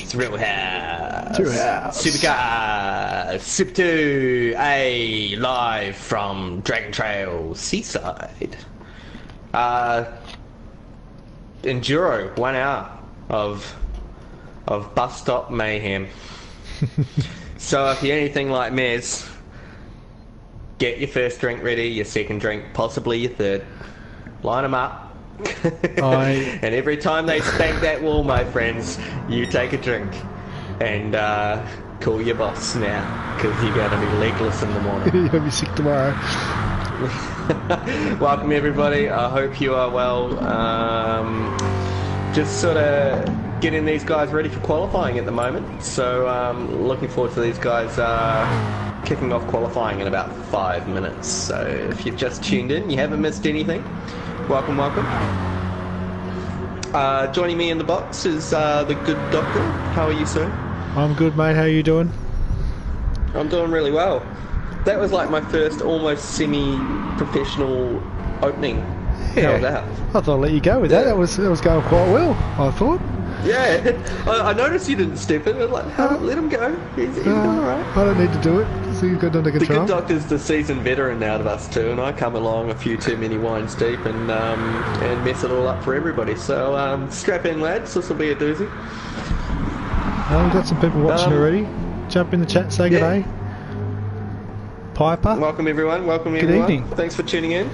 Thrillhouse. Thrillhouse. Supercar. Super 2A live from Dragon Trail, Seaside. Enduro, 1 hour of bus stop mayhem. So if you're anything like Mez, get your first drink ready, your second drink, possibly your third. Line them up. And every time they spank that wall, my friends, you take a drink and call your boss now, because you're going to be legless in the morning. You're going to be sick tomorrow. Welcome everybody, I hope you are well. Just sort of getting these guys ready for qualifying at the moment, so looking forward to these guys kicking off qualifying in about 5 minutes. So if you've just tuned in, you haven't missed anything. Welcome, welcome. Joining me in the box is the good doctor. How are you, sir? I'm good, mate. How are you doing? I'm doing really well. That was like my first almost semi-professional opening. Yeah. How was that? I thought I'd let you go with that. That was going quite well, I thought. Yeah, I noticed you didn't step in. I was like, let him go. He's doing alright. I don't need to do it. So you've got it under control. The good doctor's the seasoned veteran out of us two, and I come along a few too many wines deep and mess it all up for everybody. So strap in, lads. This will be a doozy. We've got some people watching already. Jump in the chat, say good day. Piper. Welcome everyone. Welcome good everyone. Evening. Thanks for tuning in.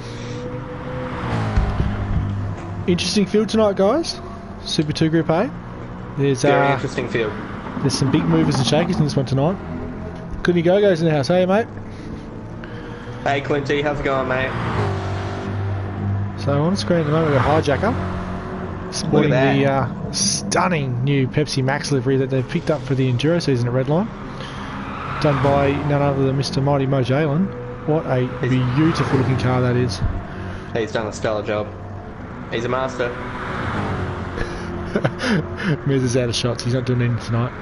Interesting field tonight, guys. Super 2 Group A. There's very interesting field. There's some big movers and shakers in this one tonight. Couldn't go-go's in the house, hey mate? Hey Quinty, how's it going, mate? So on screen at the moment we've got Hijacker, sporting the stunning new Pepsi Max livery that they've picked up for the Enduro season at Redline, done by none other than Mr. Mighty Mo Jalen. What a beautiful looking car that is. He's done a stellar job. He's a master. Miz is out of shots, he's not doing anything tonight.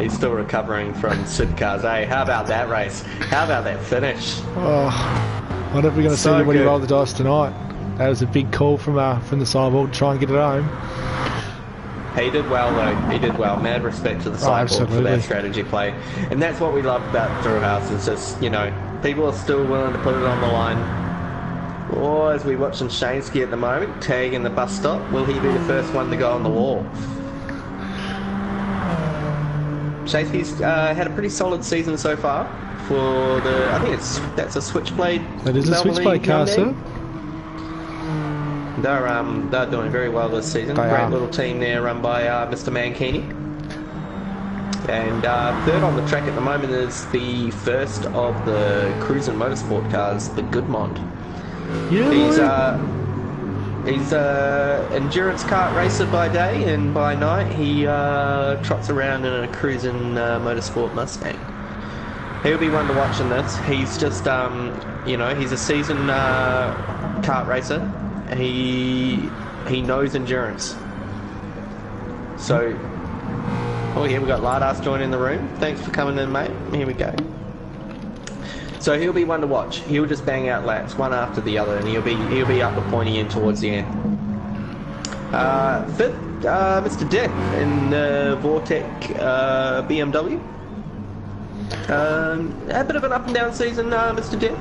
He's still recovering from supercars, eh? How about that race? How about that finish? Oh, I wonder if we're going to see anybody roll the dice tonight. That was a big call from the sideboard to try and get it home. He did well though, he did well. Mad respect to the sideboard for that strategy play. And that's what we love about Thrillhouse, is just, you know, people are still willing to put it on the line. Or as we watch in Shaneski at the moment, tagging the bus stop, will he be the first one to go on the wall? Shaneski's had a pretty solid season so far for the, I think that's a Switchblade. That is a Switchblade car, sir. They're doing very well this season. Great little team there run by Mr. Mankini. And third on the track at the moment is the first of the Cruise and Motorsport cars, the Goodmond. Yeah, he's a endurance kart racer by day, and by night he trots around in a cruising motorsport Mustang. He'll be one to watch in this. He's just, you know, he's a seasoned kart racer. He knows endurance. So, oh yeah, we got Lardas joining the room. Thanks for coming in, mate. Here we go. So he'll be one to watch. He'll just bang out laps one after the other, and he'll be up the pointy end towards the end. Fifth, Mr. Dick in the Vortec BMW. A bit of an up and down season, Mr. Dick,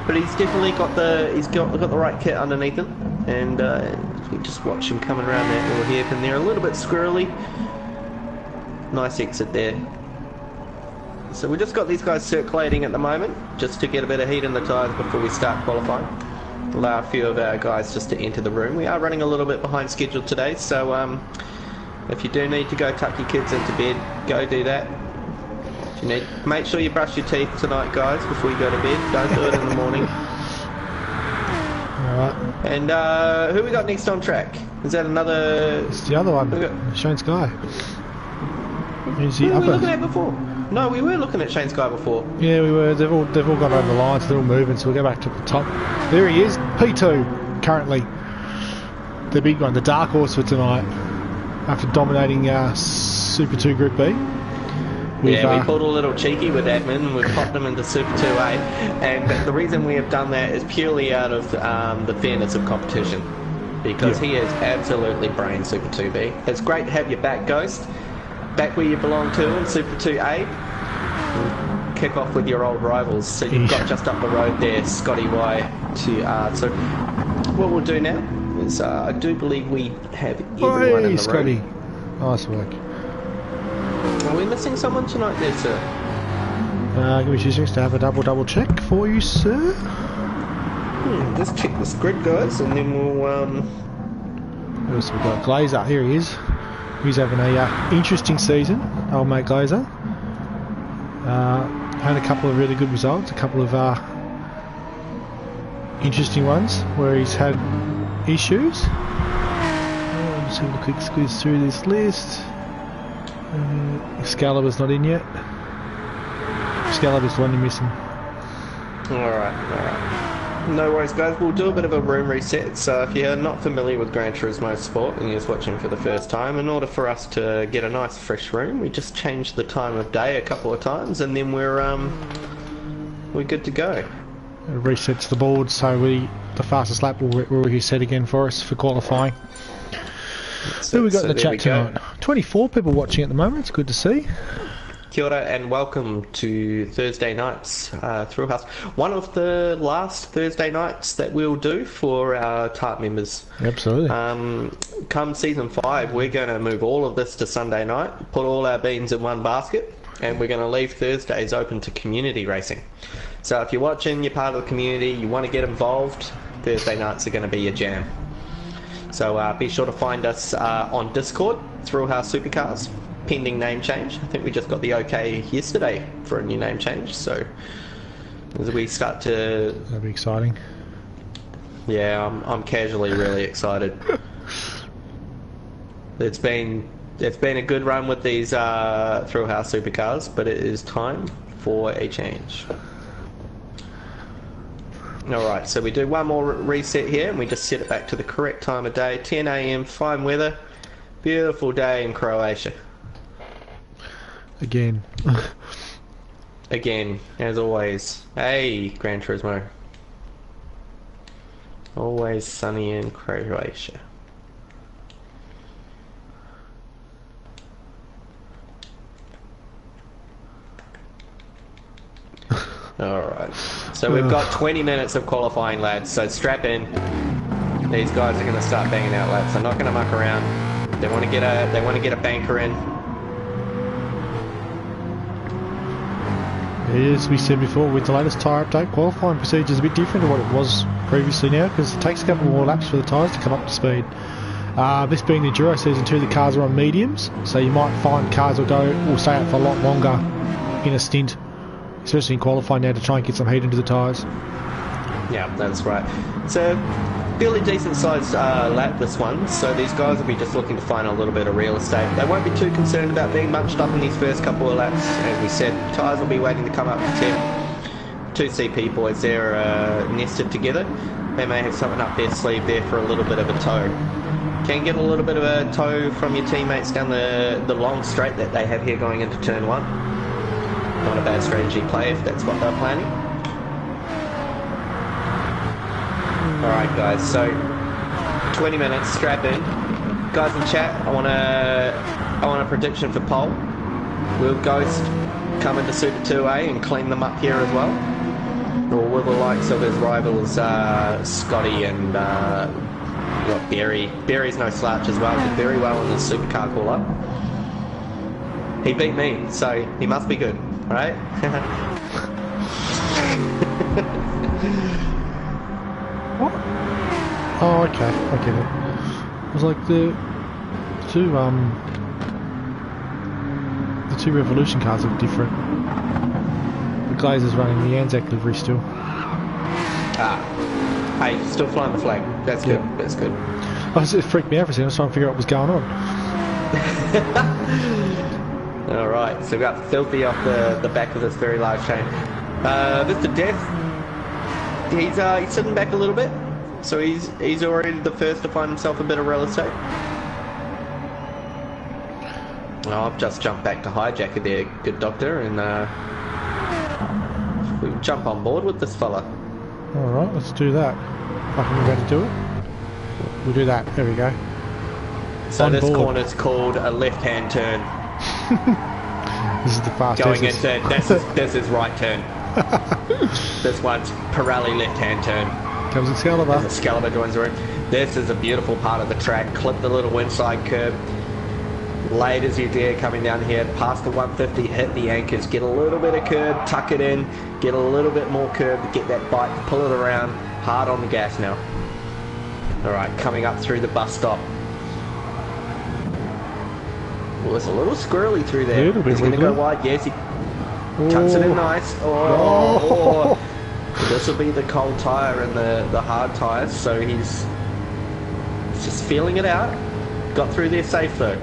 but he's definitely got the right kit underneath him, and you just watch him coming around that little hairpin there, a little bit squirrely. Nice exit there. So we just got these guys circulating at the moment, just to get a bit of heat in the tyres before we start qualifying. Allow a few of our guys just to enter the room. We are running a little bit behind schedule today, so if you do need to go tuck your kids into bed, go do that. If you need, make sure you brush your teeth tonight, guys, before you go to bed. Don't do it in the morning. Alright. And who we got next on track? Is that another... It's the other one, Shane Sky. Who's the who were we upper? looking at before? No, we were looking at Shane Sky before. Yeah, we were. They've all gone over the line, so they're all moving, so we'll go back to the top. There he is, P2, currently. The big one, the dark horse for tonight. After dominating Super 2 Group B. We pulled a little cheeky with admin, and we've popped them into Super 2A. And the reason we have done that is purely out of the fairness of competition. because he is absolutely brain Super 2B. It's great to have you back, Ghost. Back where you belong to in Super 2A. We'll kick off with your old rivals. So you've got just up the road there, Scotty Y to R. So what we'll do now is I do believe we have everyone in the Scotty. room. Nice work. Are we missing someone tonight there, sir? Give me 2 seconds to have a double check for you, sir. Just check this grid, guys, and then we'll What else have we got? Glazer, here he is. He's having a interesting season, old mate Glazer. Had a couple of really good results, a couple of interesting ones where he's had issues. I'm just having a quick squeeze through this list. Excalibur's not in yet. Excalibur's the one you're missing. Alright. No worries, guys. We'll do a bit of a room reset. So if you're not familiar with Gran Turismo Sport and you're just watching for the first time, in order for us to get a nice fresh room, we just change the time of day a couple of times, and then we're good to go. It resets the board, so the fastest lap will reset again for us for qualifying. So we got in the chat tonight. 24 people watching at the moment. It's good to see. Kia ora and welcome to Thursday night's Thrillhouse. One of the last Thursday nights that we'll do for our type members. Absolutely. Come season 5, we're going to move all of this to Sunday night, put all our beans in one basket, and we're going to leave Thursdays open to community racing. So if you're watching, you're part of the community, you want to get involved, Thursday nights are going to be your jam. So be sure to find us on Discord, Thrillhouse Supercars. Pending name change. I think we just got the okay yesterday for a new name change, so as we start to... That'll be exciting. Yeah, I'm casually really excited. It's been a good run with these Thrillhouse Supercars, but it is time for a change. Alright, so we do one more reset here and we just set it back to the correct time of day. 10 AM, fine weather, beautiful day in Croatia. Again. Again, as always. Hey, Gran Turismo. Always sunny in Croatia. Alright. So we've got 20 minutes of qualifying, lads, so strap in. These guys are going to start banging out laps. They're not going to muck around. They want to get a banker in. As we said before, with the latest tyre update, qualifying procedure is a bit different to what it was previously now, because it takes a couple more laps for the tyres to come up to speed. This being the Enduro Season 2, the cars are on mediums, so you might find cars will stay out for a lot longer in a stint, especially in qualifying now to try and get some heat into the tyres. Yeah, that's right. So, fairly decent sized lap this one, so these guys will be just looking to find a little bit of real estate. They won't be too concerned about being bunched up in these first couple of laps. As we said, tyres will be waiting to come up to 10. 2CP boys there nested together. They may have something up their sleeve there for a little bit of a tow. Can get a little bit of a tow from your teammates down the long straight that they have here going into turn 1. Not a bad strategy play if that's what they're planning. Alright guys, so 20 minutes, strap in. Guys in chat, I want a prediction for pole. Will Ghost come into Super 2A and clean them up here as well? Or will the likes of his rivals Scotty and Barry? Barry's no slouch as well, did very well in the supercar call-up. He beat me, so he must be good, right? What? Oh, okay, I get it. It was like the two Revolution cars are different. The Glazer's running the Anzac livery still. Hey, still flying the flag. That's good. Yeah. That's good. It freaked me out for a second. I was trying to figure out what was going on. All right, so we got Filthy off the back of this very large chain. Mr. Death. He's sitting back a little bit, so he's already the first to find himself a bit of real estate. Oh, I've just jumped back to hijacker there, good doctor, and we can jump on board with this fella. Alright, let's do that. I can be ready to do it. we'll do that. There we go. So On this board. corner's called a left-hand turn. This is the fastest. Going into this is right turn. This one's Pirelli left-hand turn. Comes Excalibur. As Excalibur joins the room. This is a beautiful part of the track. Clip the little inside curb. Late as you dare coming down here. Past the 150, hit the anchors. Get a little bit of curb, tuck it in. Get a little bit more curb to get that bike, pull it around. Hard on the gas now. Alright, coming up through the bus stop. Well, it's a little squirrely through there. He's going to go wide. Yes, he tucks it in nice. Oh. This will be the cold tyre and the hard tyres, so he's just feeling it out. Got through there safe though.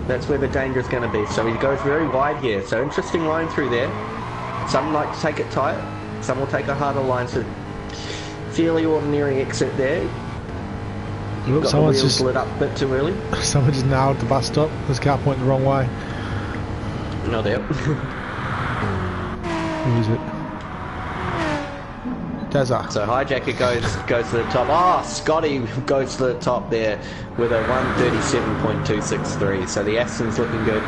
That's where the danger is going to be. So he goes very wide here. So interesting line through there. Some like to take it tight. Some will take a harder line. So fairly ordinary exit there. You've got the wheels lit up a bit too early. Someone just nailed the bus stop. This car pointing the wrong way. No doubt. Who is it? Dazza. So Hijacker goes to the top. Oh, Scotty goes to the top there with a 137.263. So the Aston's looking good.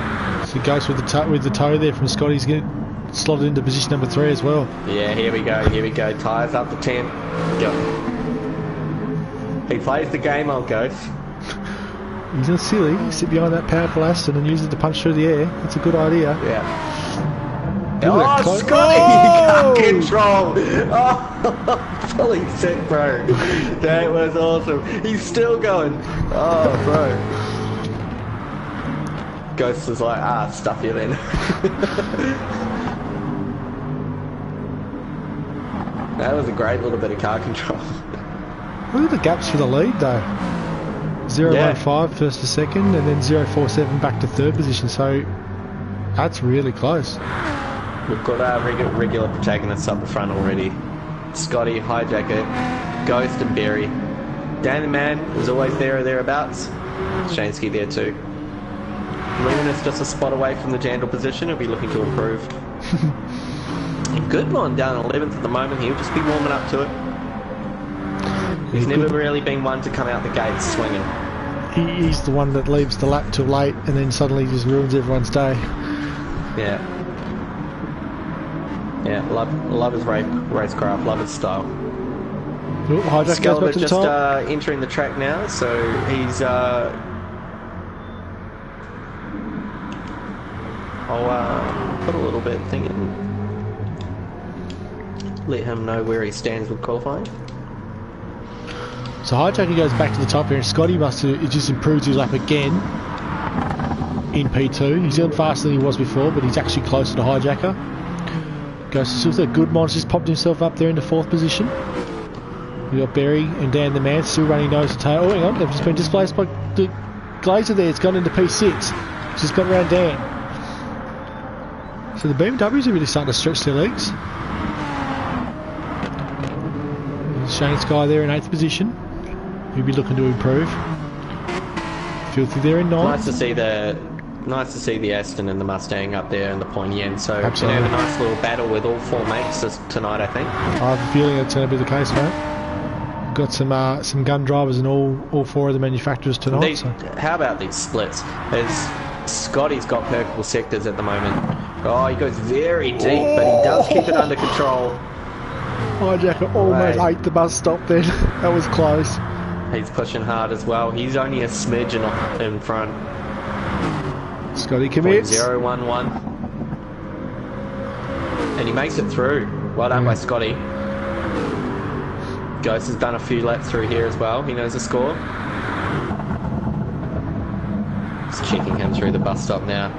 So he goes with the toe there from Scotty's getting slotted into position number 3 as well. Yeah, here we go. Here we go. Tyres up to 10. Go. He plays the game, old Ghost. He's not silly. You sit behind that powerful Aston and use it to punch through the air. That's a good idea. Yeah. Oh, Scotty! Oh! You can't control! Oh, fully sick, bro. That was awesome. He's still going. Oh, bro. Ghost is like, stuff you then. That was a great little bit of car control. Look at the gaps for the lead though. 0.15 first to second, and then 0.47 back to third position. So that's really close. We've got our regular protagonists up the front already. Scotty, Hijacker, Ghost and Barry. Dan the Man is always there or thereabouts. Shansky there too. Luminous just a spot away from the Jandal position. He'll be looking to improve. Good one down 11th at the moment. He'll just be warming up to it. He's never really been one to come out the gates swinging. He's the one that leaves the lap till late and then suddenly just ruins everyone's day. Yeah. Yeah, love his racecraft, love his style. Ooh, Hijack goes back to the just top. entering the track now, so he's... I'll put a little bit thing in. Let him know where he stands with qualifying. So Hijacker goes back to the top here, and Scotty it just improves his lap again in P2. He's going faster than he was before, but he's actually closer to Hijacker. Goes to Goodmon's just popped himself up there in the 4th position. We got Barry and Dan the Man still running nose to tail. Oh, hang on, they've just been displaced by the Glazer there. It's gone into P6. Just got around Dan. So the BMWs are really starting to stretch their legs. Shane Sky there in 8th position. He'll be looking to improve. Filthy there in 9th. Nice to see the Aston and the Mustang up there and the Poignant. So we're going to Absolutely. have a nice little battle with all 4 mates tonight, I think. I have a feeling that's going to be the case, mate. Got some gun drivers in all 4 of the manufacturers tonight. How about these splits? As Scotty's got purple sectors at the moment. Oh, he goes very deep, but he does keep it under control. Hijacker almost ate the bus stop then. That was close. He's pushing hard as well. He's only a smidge in front. Scotty commits. 0.011. And he makes it through. Well done by Scotty. Ghost has done a few laps through here as well. He knows the score. Just checking him through the bus stop now.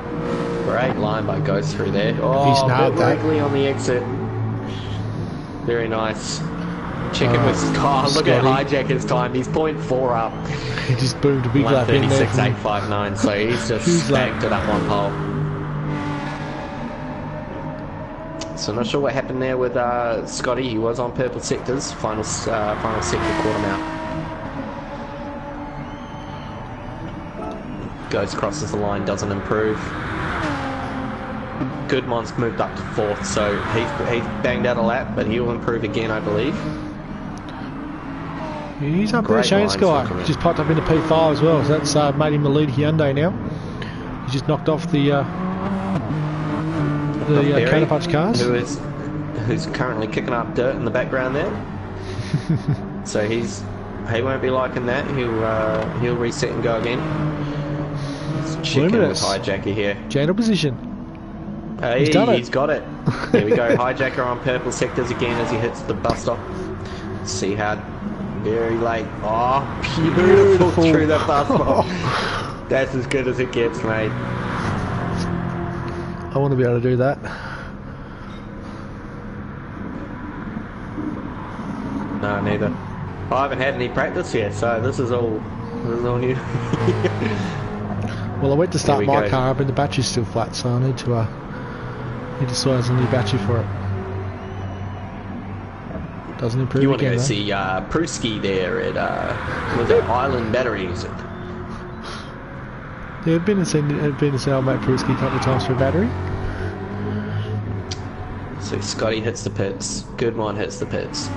Great line by Ghost through there. Oh, He's nailed that. Wrigley on the exit. Very nice. Checking with Scott. Look at Hijacker's time. He's 0.4 up. He just boomed a big lap in there. 136.859. So he's just spanked it up one pole. So not sure what happened there with Scotty. He was on purple sectors. Final sector caught him out. Goes crosses the line, doesn't improve. Goodmon's moved up to 4th, so he's banged out a lap, but he'll improve again, I believe. He's up there, Great Shane lines Sky. from him. Just popped up into P5 as well, so that's made him the lead Hyundai now. He's just knocked off the Berry, counterpunch cars. Who's currently kicking up dirt in the background there. So he won't be liking that. He'll reset and go again. Let's check in with Hijacker here. Channel position. Hey, he's got it. There we go. Hijacker on purple sectors again as he hits the bus stop. See how very late. Oh, beautiful through the bus stop. That's as good as it gets, mate. I want to be able to do that. No, neither. I haven't had any practice yet, so this is all new. Well, I went to start my car up and the battery's still flat, so I need to size a new battery for it. Doesn't improve. You want to again, go see Pruski there at was it Island Batteries? Yeah, I've been to see our mate Pruski a couple of times for a battery. So Scotty hits the pits. Good one hits the pits.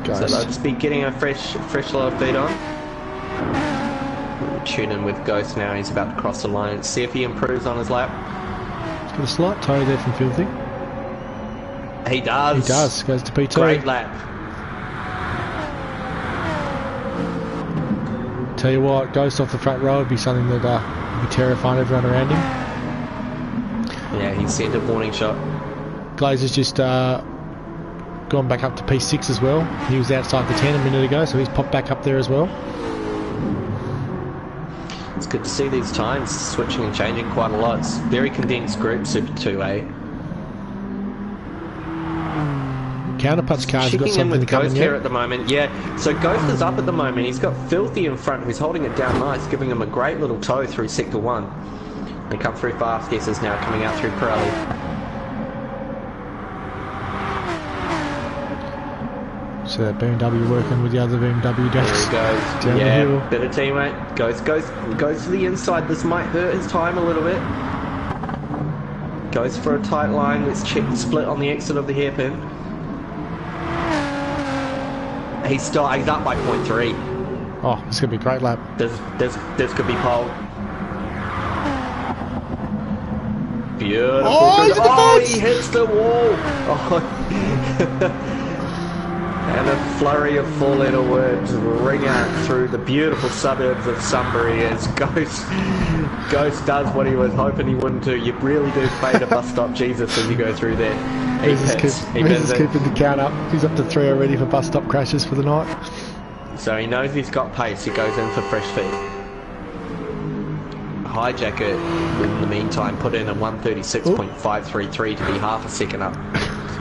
So they'll just be getting a fresh load of feed on. We'll tune in with Ghost now. He's about to cross the line. See if he improves on his lap. He's got a slight toe there from Filthy. He does. He does. Goes to P2. Great lap. Tell you what, Ghost off the front row would be something that would be terrifying everyone around him. Yeah, he sent a warning shot. Glazer's just gone back up to P6 as well. He was outside the 10 a minute ago, so he's popped back up there as well. It's good to see these times switching and changing quite a lot. It's very condensed group, Super 2A. Counterpunch cars have got something to come in here at the moment. Yeah, so Ghost is up at the moment. He's got Filthy in front who's holding it down nice, giving him a great little tow through Sector 1. They come through fast, guesses now coming out through Pirelli. So that BMW working with the other BMW There decks. he goes. Down the hill. Bit of teammate. Goes to the inside. This might hurt his time a little bit. Goes for a tight line. Let's check the split on the exit of the hairpin. He's up by 0.3. Oh, this is going to be a great lap. This could be pole. Beautiful. Oh, he hits the wall. Oh. And a flurry of four-letter words ring out through the beautiful suburbs of Sunbury as Ghost does what he was hoping he wouldn't do. You really do fade a bus stop Jesus as you go through there. He's just keeping the count up. He's up to 3 already for bus stop crashes for the night. So he knows he's got pace. He goes in for fresh feet. Hijacker, in the meantime, put in a 136.533 to be half a second up.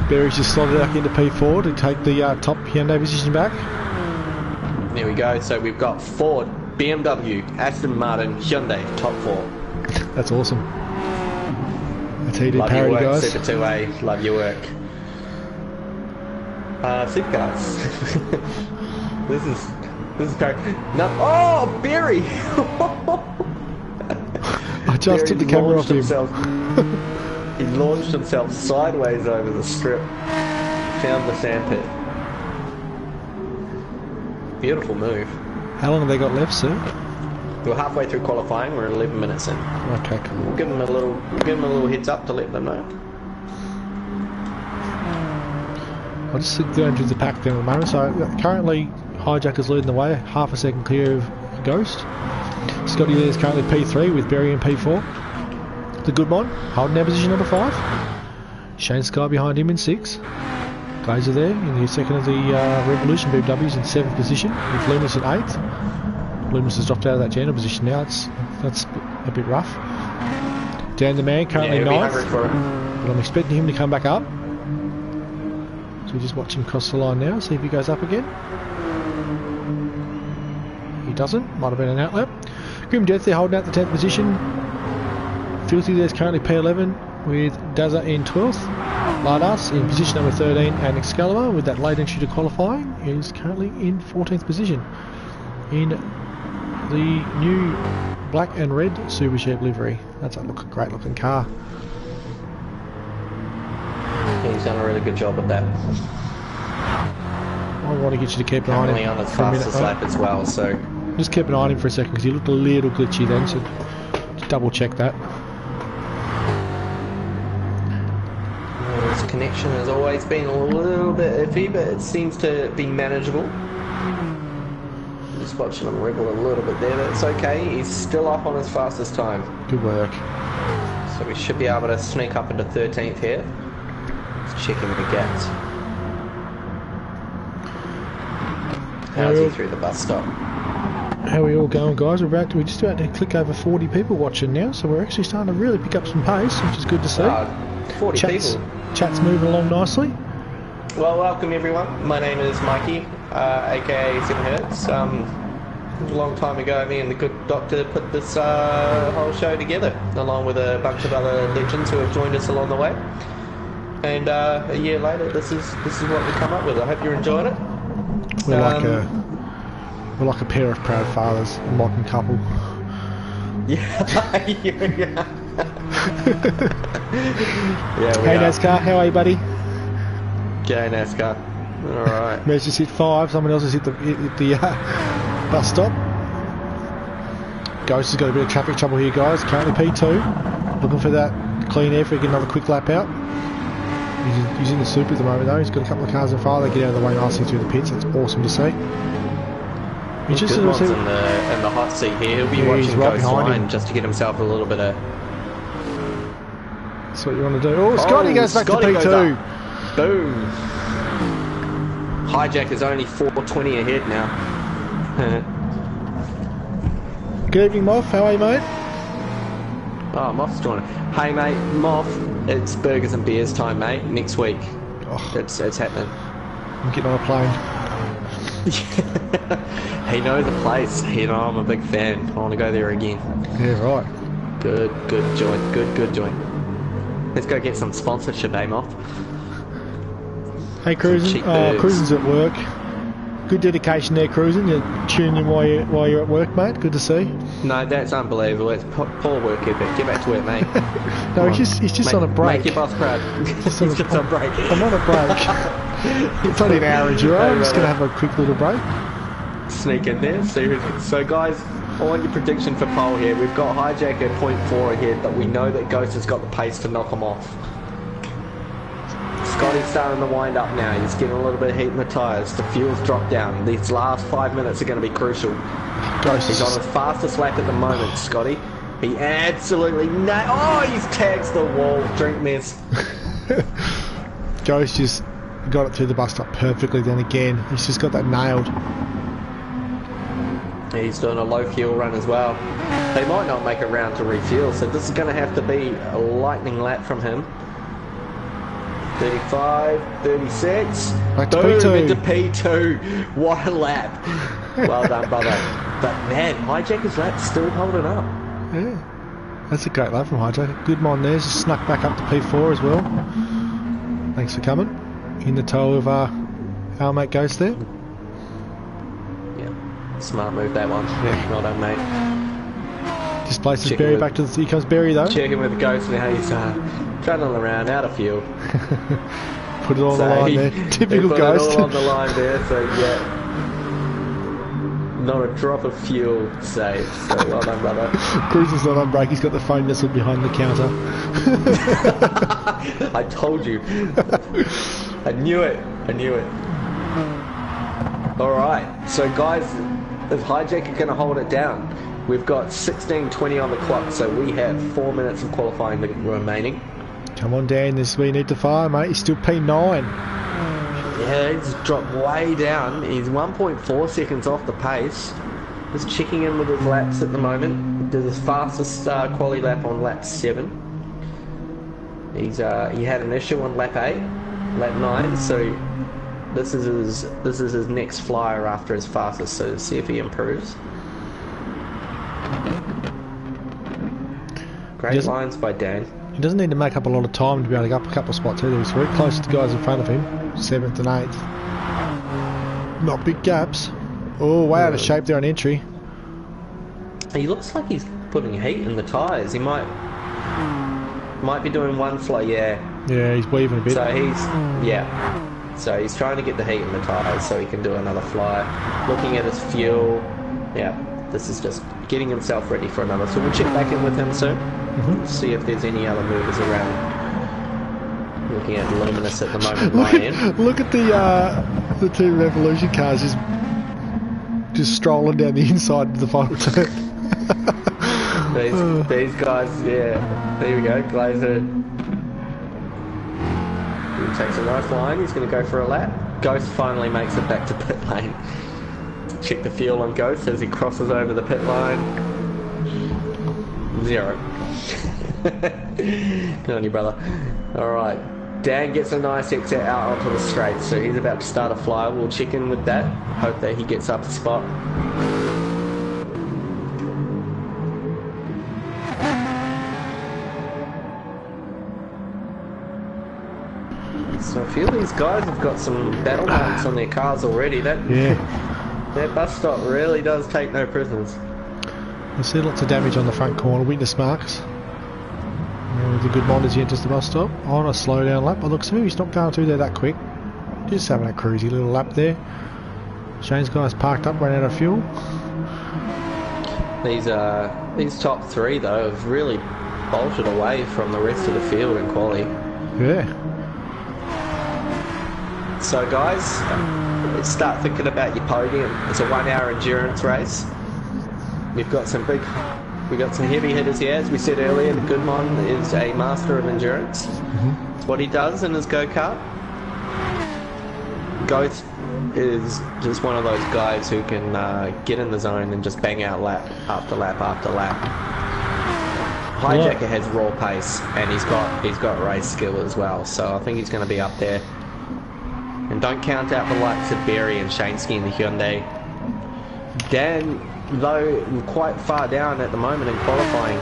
Berry's just slotted back into P4 to take the top Hyundai position back. There we go. So we've got Ford, BMW, Aston Martin, Hyundai, top 4. That's awesome. That's how you do parody, guys. Super 2A, love your work. Supercars. This is great. No, oh, Berry! I just took the camera off him. He launched himself sideways over the strip, found the sandpit. Beautiful move. How long have they got left, sir? We're halfway through qualifying. We're 11 minutes in. Okay, cool. We'll give them a little heads up to let them know. I'll just go through the pack down at the moment. So currently, Hijacker's leading the way, half a second clear of Ghost. Scotty there is currently P3 with Berry in P4. The good one, holding our position number 5. Shane Sky behind him in 6. Glazer there in the second of the Revolution BMWs in 7th position with Loomis in 8th. Loomis has dropped out of that general position now. That's a bit rough. Dan the Man currently 9th, but I'm expecting him to come back up. So we just watch him cross the line now, see if he goes up again. He doesn't, might have been an outlap. Grim Death there holding out the 10th position. Filthy there's currently P11 with Dazza in 12th. Lardas in position number 13 and Excalibur with that late entry to qualifying is currently in 14th position in the new black and red Super Sheep livery. That's a great looking car. He's done a really good job of that. I want to get you to keep an eye on Currently him on his for a minute, fastest mate. lap as well, so... Just keep an eye on him for a second because he looked a little glitchy then, so just double check that. His connection has always been a little bit iffy, but it seems to be manageable. Just watching him wriggle a little bit there, but it's okay. He's still up on his fastest time. Good work. So we should be able to sneak up into 13th here. Just checking the gaps. How's he through the bus stop? How are we all going, guys? We're just about to click over 40 people watching now, so we're actually starting to really pick up some pace, which is good to see. 40 people. Chat's moving along nicely. Well, welcome everyone. My name is Mikey, aka 7Hertz. A long time ago, me and the good doctor put this whole show together, along with a bunch of other legends who have joined us along the way. And a year later, this is what we come up with. I hope you're enjoying it. We're like a pair of proud fathers, a modern couple. Yeah. Yeah, we Hey are. NASCAR, how are you, buddy? G'day NASCAR. Alright. Matt's just hit 5, someone else has hit the bus stop. Ghost has got a bit of traffic trouble here, guys. Currently P2. Looking for that clean air for get another quick lap out. He's in the super at the moment though. He's got a couple of cars in front. They get out of the way nicely through the pits. That's awesome to see. Goodman's in the hot seat here. He'll be watching right Ghost behind line him. just to get himself a little bit of... That's what you want to do. Oh, Scotty goes back Scotty to goes P2. up. Boom. Hijack is only 4:20 ahead now. Good evening, Moff. How are you, mate? Oh, Moff's joining. Hey, mate, Moff, it's burgers and beers time, mate. Next week. Oh, It's happening. I'm getting on a plane. He knows the place. You know, I'm a big fan. I want to go there again. Yeah, right. Good joint. Good joint. Let's go get some sponsorship, Moff. Hey, Cruising. cheap Oh, birds. Cruising's at work. Good dedication there, Cruising. You're tuning in while you're at work, mate. Good to see. No, that's unbelievable. It's poor work ethic. Get back to work, mate. No, he's just on a break. Make your boss proud. He's just on break. I'm on a break. It's only an hour in Juro. I'm just going to have a quick little break. Sneak in there. So guys, I want your prediction for pole here. We've got Hijack at 0.4 ahead, but we know that Ghost has got the pace to knock him off. Scotty's starting to wind up now. He's getting a little bit of heat in the tyres. The fuel's dropped down. These last 5 minutes are going to be crucial. Ghost He's on his fastest lap at the moment, Scotty. He absolutely he's tags the wall. Drink mess. Ghost just got it through the bus stop perfectly then again. He's just got that nailed. He's doing a low fuel run as well. They might not make it round to refuel, so this is going to have to be a lightning lap from him. 35, 36. Back to Boom, P2. into P2. What a lap. Well done, brother. But man, Hijack's lap's still holding up. Yeah. That's a great lap from Hijack. Good mon there. Just snuck back up to P4 as well. Thanks for coming. In the tow of our mate Ghost there. Yeah, smart move that one. Yeah. Well done, mate. Displaces Check Barry with- back to the... Here comes Barry though. Checking with Ghost now. He's trundling around out of fuel. Put it all on the line there. Typical he put Ghost. it all on the line there, so yeah. Not a drop of fuel saved, so well done, brother. Cruiser's not on break. He's got the phone nestled behind the counter. I told you. I knew it. Alright, so guys, if Hijack are going to hold it down, we've got 16:20 on the clock, so we have 4 minutes of qualifying remaining. Come on, Dan. This is where you need to fire, mate. He's still P9. Yeah, he's dropped way down. He's 1.4 seconds off the pace. Just checking in with his laps at the moment. Did his fastest quali lap on lap 7. He had an issue on lap 8, lap 9. So this is his next flyer after his fastest. So see if he improves. Great lines by Dan. He doesn't need to make up a lot of time to be able to go up a couple of spots either. He's very close to the guys in front of him, 7th and 8th. Not big gaps. Oh, way out of shape there on entry. He looks like he's putting heat in the tyres. He might be doing one flow, yeah. Yeah, he's weaving a bit. So he's, yeah. So he's trying to get the heat in the tyres so he can do another fly. Looking at his fuel. Yeah, this is just getting himself ready for another. So we'll check back in with him soon. See if there's any other movers around. Looking at Luminous at the moment, look at the two Revolution cars just strolling down the inside of the final turn. these guys, yeah. There we go, Glazer. He takes a nice line. He's going to go for a lap. Ghost finally makes it back to pit lane. Check the fuel on Ghost as he crosses over the pit line. 0. Good on you, brother. Alright. Dan gets a nice exit out onto the straight, so he's about to start a fly. We'll check in with that. Hope that he gets up to spot. So I feel these guys have got some battle marks on their cars already. That bus stop really does take no prisoners. I see lots of damage on the front corner, witness marks. With a good mod as he enters the bus stop. On a slow down lap. By the looks of him, he's not going through there that quick. Just having a cruisy little lap there. Shane's guys parked up, ran out of fuel. These top three though have really bolted away from the rest of the field in quali. Yeah. So guys, start thinking about your podium. It's a 1 hour endurance race. We've got some heavy hitters here, as we said earlier. The Goodmon is a master of endurance. It's what he does in his go-kart. Ghost is just one of those guys who can get in the zone and just bang out lap after lap after lap. Hijacker has raw pace, and he's got race skill as well, so I think he's going to be up there. And don't count out the likes of Barry and Shaneski in the Hyundai. Dan, though quite far down at the moment in qualifying,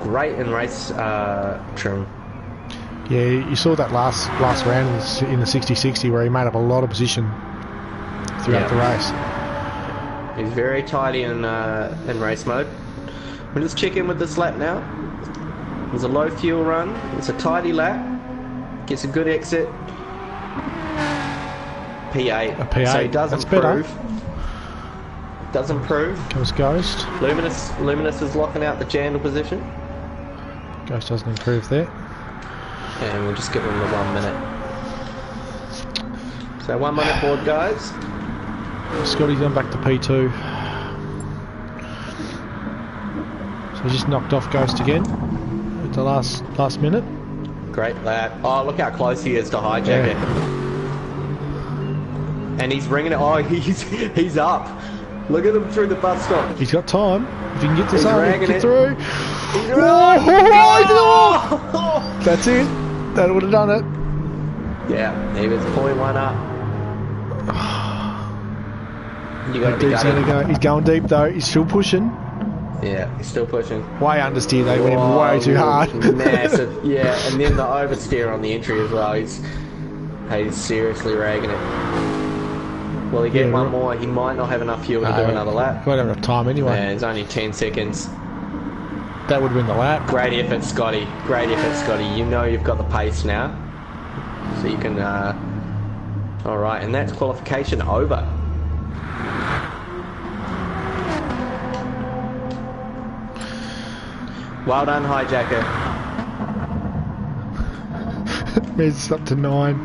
great in race trim. Yeah, you saw that last round in the 60-60 where he made up a lot of position throughout the race. He's very tidy in race mode. We'll just check in with this lap now. There's a low fuel run. It's a tidy lap. Gets a good exit. P8. A P8. So he does improve. Does improve. Comes Ghost. Luminous is locking out the Jandal position. Ghost doesn't improve there. And we'll just give him the 1 minute. So 1 minute board, guys. Scotty's gone back to P2. So he just knocked off Ghost again at the last minute. Great lap. Oh, look how close he is to Hijacker. And he's ringing it. Oh, he's up. Look at him through the bus stop. He's got time. If you can get this up, get through. Oh! That's it. That would have done it. Yeah, he was 0.1 up. You got to be gutted. He's going deep though. He's still pushing. Yeah, he's still pushing. Way understeer. They went him way too hard. Massive. Yeah, and then the oversteer on the entry as well. He's seriously ragging it. Will he get one more? He might not have enough fuel to do another lap. Won't have enough time anyway. Yeah, it's only 10 seconds. That would win the lap. Great effort, Scotty. Great effort, Scotty. You know you've got the pace now. So you can... Alright, and that's qualification over. Well done, Hijacker. It's up to 9.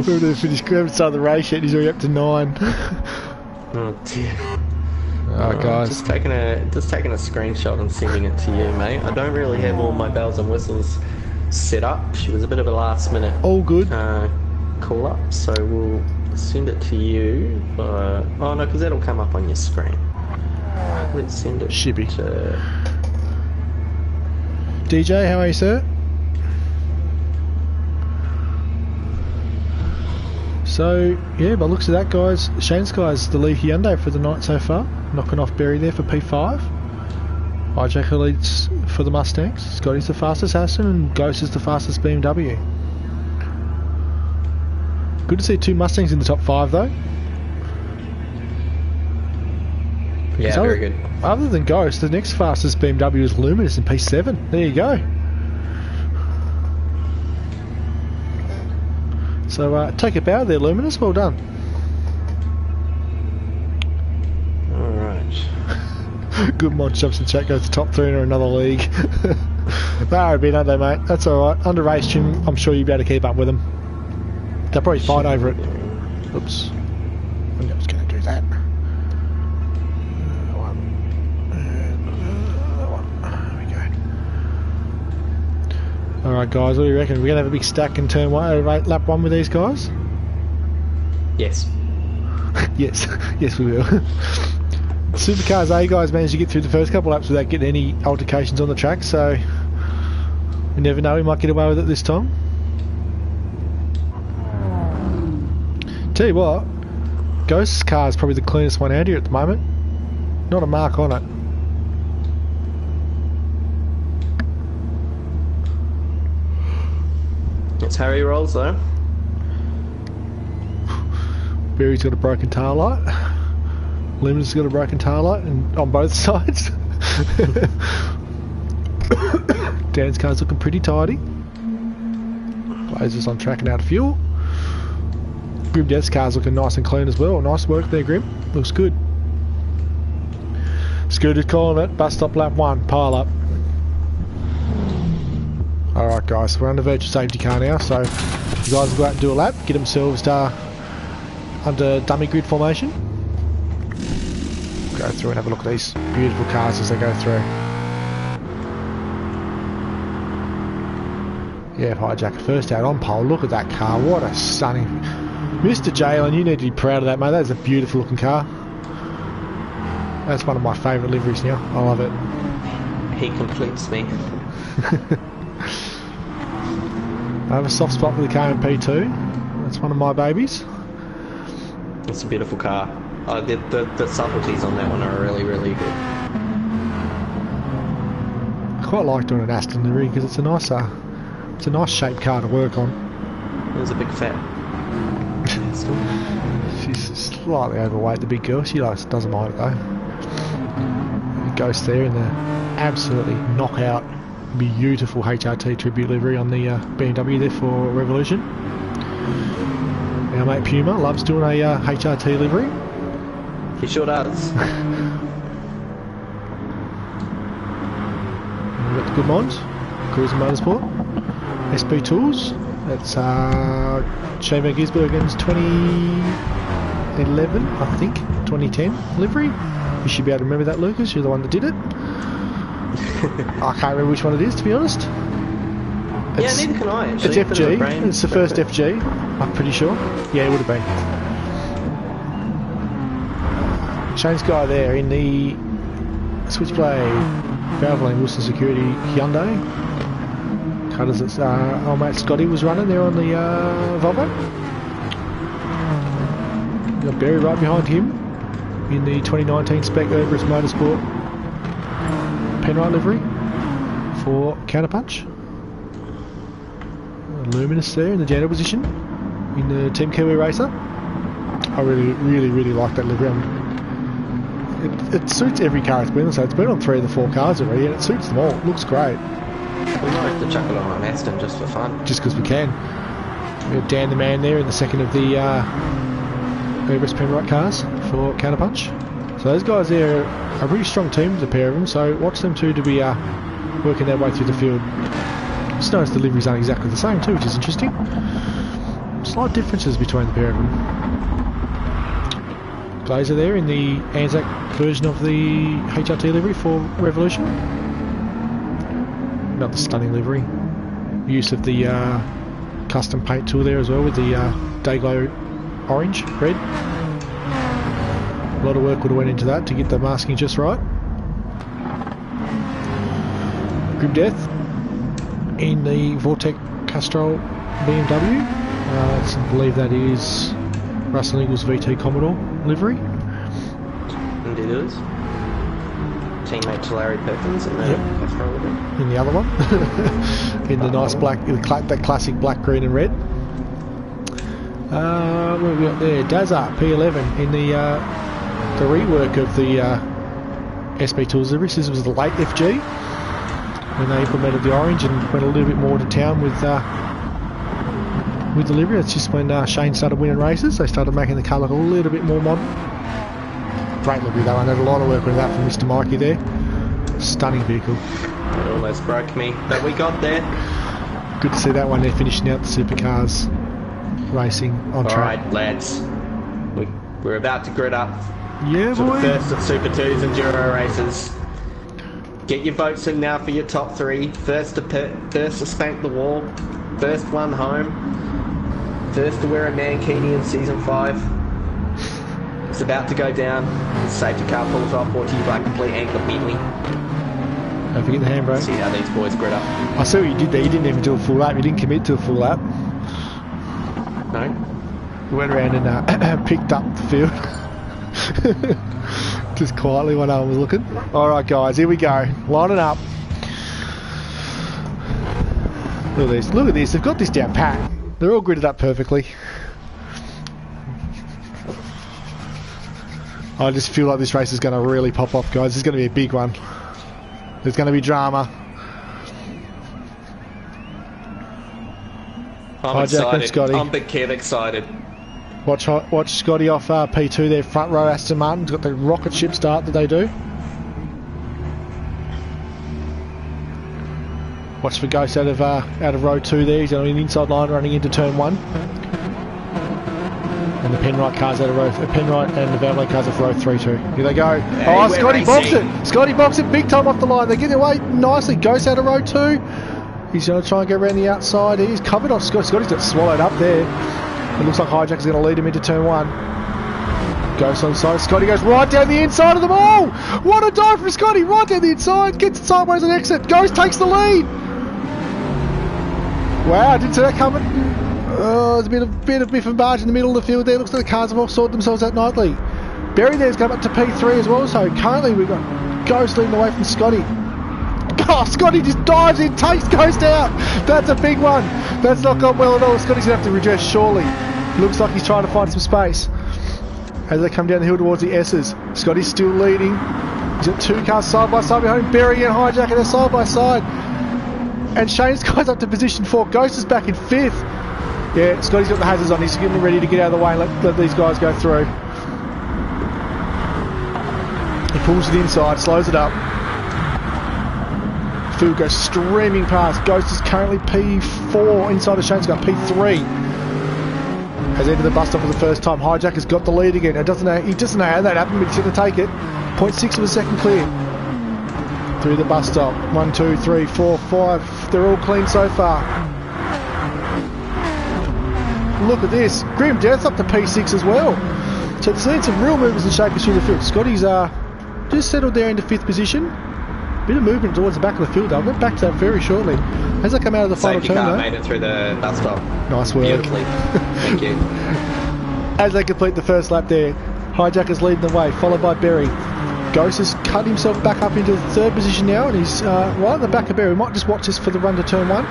We would have finished, we haven't started the race yet, he's already up to 9. Oh dear. Alright guys. Just taking a screenshot and sending it to you, mate. I don't really have all my bells and whistles set up. She was a bit of a last minute all good call up, so we'll send it to you. Oh no, because that'll come up on your screen. Let's send it to DJ. How are you, sir? So yeah, by the looks of that, guys, Shane's guy's the lead Hyundai for the night so far, knocking off Barry there for P5. Hijacker leads for the Mustangs. Scotty's the fastest Aston, and Ghost is the fastest BMW. Good to see 2 Mustangs in the top 5 though. Yeah, very good. Other than Ghost, the next fastest BMW is Luminous in P7. There you go. So take a bow there, Luminous. Well done. Alright. Good mod jumps in chat, goes to top 3 in another league. They're a bit, aren't they, mate? That's alright. Under race trim, I'm sure you'll be able to keep up with them. They'll probably fight over it. Oops. I was going to do that. Alright guys, what do you reckon? We're going to have a big stack in turn 1, lap 1 with these guys? Yes. Yes, yes we will. Supercars A guys managed to get through the first couple laps without getting any altercations on the track, so we never know, we might get away with it this time. Tell you what, Ghost's car is probably the cleanest one out here at the moment. Not a mark on it. It's Harry rolls though. Barry's got a broken tail light. Luminous got a broken tail light, and on both sides. Dan's car's looking pretty tidy. Blazer's on track and out of fuel. Grim Death's car's looking nice and clean as well. Nice work there, Grim. Looks good. Scooter's calling it. Bus stop lap 1. Pile up. Alright guys, we're under virtual safety car now, so you guys will go out and do a lap, get themselves under dummy grid formation. Go through and have a look at these beautiful cars as they go through. Yeah, Hijacker first out on pole. Look at that car, what a stunning... Mr. Jalen, you need to be proud of that, mate. That's a beautiful looking car. That's one of my favourite liveries now. I love it. He completes me. I have a soft spot for the KMP2. That's one of my babies. It's a beautiful car. The subtleties on that one are really, really good. I quite like doing an Aston livery because it's a nice shaped car to work on. There's a big fat. She's slightly overweight, the big girl. She doesn't mind it though. Ghost there in the absolutely knockout, beautiful HRT tribute livery on the BMW there for Revolution. Our mate Puma loves doing a HRT livery. He sure does. We've got the good mods, Cruiser Motorsport, SP Tools. That's Shane Gisbergen's 2011, I think, 2010 livery. You should be able to remember that, Lucas. You're the one that did it. I can't remember which one it is, to be honest. Yeah, neither can I, actually. It's FG. It's the first FG, I'm pretty sure. Yeah, it would have been. Shane's guy there in the Switchblade Valvoline Wilson Security Hyundai. Cutters that old mate Scotty was running there on the Volvo. Got Barry right behind him in the 2019 Spec Everest Motorsport Penrite livery for Counterpunch. Luminous there in the Jetta position in the Team Kiwi Racer. I really like that livery. It suits every car it's been on, so it's been on 3 of the 4 cars already, and it suits them all. It looks great. We might have to chuck it on an Aston just for fun. Just because we can. We have Dan the Man there in the second of the Everest Penrite cars for Counterpunch. So those guys there are a pretty strong team, the pair of them, so watch them two to be working their way through the field. Just notice the liveries aren't exactly the same too, which is interesting. Slight differences between the pair of them. Glazer there in the Anzac version of the HRT livery for Revolution. Another stunning livery. Use of the custom paint tool there as well with the Dayglow orange, red. A lot of work would have went into that to get the masking just right. Grim Death in the Vortec Castrol BMW. I believe that is Russell Ingles VT Commodore livery. Indeed it is. Teammate to Larry Perkins in the Castrol livery. In the other one. In the nice black, that classic black, green and red. What have we got there? Dazza P11 in the rework of the SP Tools livery. This was the late FG when they implemented the orange and went a little bit more to town with with delivery. That's just when Shane started winning races. They started making the car look a little bit more modern. Great livery though. I know a lot of work with that from Mr. Mikey there. Stunning vehicle. It almost broke me, but we got there. Good to see that one there finishing out the supercars racing on track. Alright lads, we're about to grid up. Yeah, So boy. the first of Super 2's Enduro races. Get your votes in now for your top 3. First to pit, first to spank the wall, first one home, first to wear a mankini in Season 5. It's about to go down. The safety car pulls off, brought to you by Complete Anchor Bentley. Don't forget the handbrake. See how these boys grid up. I see what you did there. You didn't even do a full lap. You didn't commit to a full lap. No? You went around and picked up the field. Just quietly when I was looking. Alright guys, here we go. Lining up. Look at this. Look at this. They've got this down pat. They're all gridded up perfectly. I just feel like this race is going to really pop off, guys. This is going to be a big one. There's going to be drama. I'm excited. Scotty. I'm big kid excited. Watch Scotty off P2 there, front row Aston Martin's got the rocket ship start that they do. Watch for Ghost out of row 2 there. He's on an inside line running into turn 1. And the Penrite cars out of row, Penrite and the Valet cars off row 3 too. Here they go. Hey, oh, Scotty boxed racing. it. Scotty boxed it big time off the line. They're getting away nicely. Ghost out of row 2. He's going to try and go around the outside. He's covered off Scotty. Scotty's got swallowed up there. It looks like Hijacker's going to lead him into turn 1. Ghost on the side. Scotty goes right down the inside of them all. What a dive from Scotty. Right down the inside. Gets it sideways and exit. Ghost takes the lead. Wow, I didn't see that coming. Oh, there's a bit of biff and barge in the middle of the field there. Looks like the cars have all sorted themselves out nicely. Barry there's come up to P3 as well. So currently we've got Ghost leading away from Scotty. Oh, Scotty just dives in, takes Ghost out. That's a big one. That's not gone well at all. Scotty's going to have to redress surely. Looks like he's trying to find some space. As they come down the hill towards the S's. Scotty's still leading. He's got 2 cars side by side behind him. Barry and Hijacker are side by side. And Shane's guy's up to position 4. Ghost is back in 5th. Yeah, Scotty's got the hazards on. He's getting ready to get out of the way and let these guys go through. He pulls to the inside, slows it up. Field goes streaming past. Ghost is currently P4 inside of Shane's got P3. Has entered the bus stop for the first time. Hijacker's got the lead again. He doesn't know how that happened, but he's going to take it. 0.6 of a second clear. Through the bus stop. 1, 2, 3, 4, 5. They're all clean so far. Look at this. Grim Death's up to P6 as well. So there's seen some real movements and shakers through the field. Scotty's just settled there into 5th position. Bit of movement towards the back of the field. I'll get back to that very shortly. As they come out of the final turn, car made it through the bus stop. Nice work. Beautifully. Thank you. As they complete the first lap there, Hijacker's leading the way, followed by Berry. Ghost has cut himself back up into the 3rd position now, and he's right at the back of Berry. We might just watch this for the run to turn 1.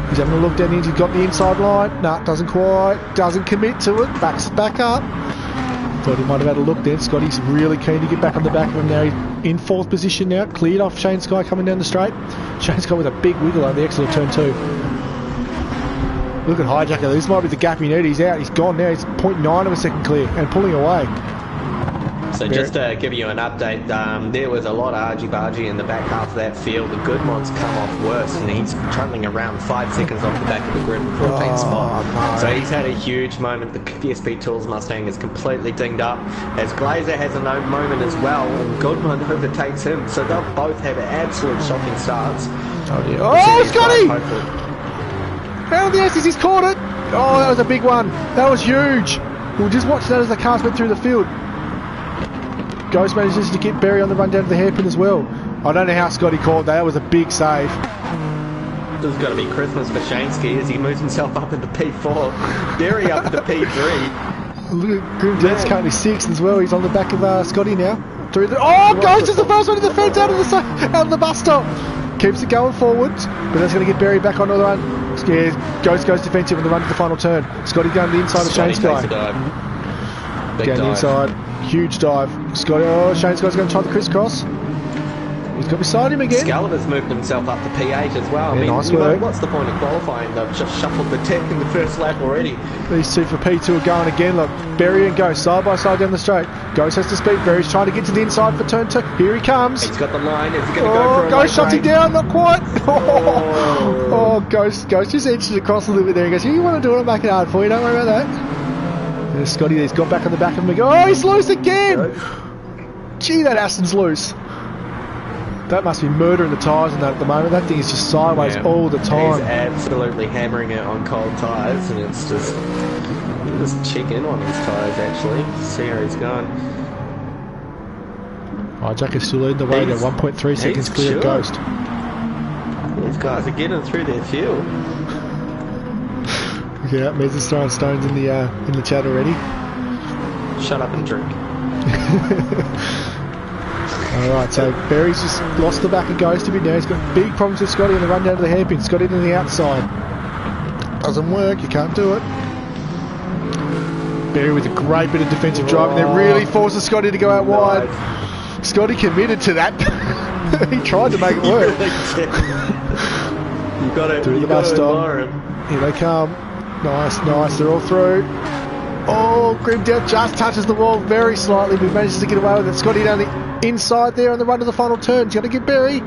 He's having a look down here. He's got the inside line. Nah, doesn't quite. Doesn't commit to it. Backs it back up. Thought he might have had a look then. Scotty's really keen to get back on the back of him now. He's in 4th position now. Cleared off Shane Sky coming down the straight. Shane Sky with a big wiggle over the exit of turn 2. Look at Hijacker. This might be the gap he needed. He's out. He's gone now. He's 0.9 of a second clear and pulling away. So just to give you an update, there was a lot of argy-bargy in the back half of that field. The Goodmon's come off worse, and he's trundling around 5 seconds off the back of the grid, 14th spot. No. So he's had a huge moment. The PSP Tools Mustang is completely dinged up, as Glazer has a moment as well, and Goodman overtakes him. So they'll both have absolute shocking starts. Oh dear. Oh, Scotty! Hopefully. How the S's, he's caught it! Oh, that was a big one. That was huge. We'll just watch that as the cars went through the field. Ghost manages to get Barry on the run down to the hairpin as well. I don't know how Scotty caught that. That was a big save. This is going to be Christmas for Shaneski as he moves himself up into P4. Barry up into P3. Look at Grim Death's currently 6th as well. He's on the back of Scotty now. Through the Ghost is the first one to the fence out of the bus stop. Keeps it going forwards, but that's going to get Barry back on the run. Yeah, Ghost goes defensive on the run to the final turn. Scotty going to the inside of Shane's guy. Big down dive. the inside, huge dive. Scotty, Shane's guy's going to try the crisscross. He's got beside him again. Scalaber's moved himself up to P8 as well. Yeah, I mean, nice work. what's the point of qualifying? They've just shuffled the tech in the first lap already. These two for P2 are going again. Look, Berry and Ghost side by side down the straight. Ghost has to speed. Berry's trying to get to the inside for turn 2. Here he comes. He's got the line. Is he going to go for a Ghost shuts him down. Not quite. Oh. Ghost just edged it across a little bit there. He goes, you want to do it? I'll make it hard for you. Don't worry about that. There's Scotty. He's got back on the back of him. Oh, he's loose again. Gee, that Aston's loose. That must be murdering the tyres in that at the moment. That thing is just sideways all the time. He's absolutely hammering it on cold tyres, and it's just check in on his tyres actually. See how he's going. Oh, Jack is still leading the way. They're 1.3 seconds clear of Ghost. These guys are getting through their fuel. Yeah, Mez is throwing stones in the chat already. Shut up and drink. Alright, so Berry's just lost the back of Ghost a bit now. He's got big problems with Scotty on the run down to the hairpin. Scotty to the outside. Doesn't work, you can't do it. Berry with a great bit of defensive driving there. Really forces Scotty to go out wide. Scotty committed to that. He tried to make it work. You got it. Through the bus stop. Here they come. Nice, they're all through. Oh, Grimdeath just touches the wall very slightly, but manages to get away with it. Scotty down the inside there on the run to the final turn. He's going to get Berry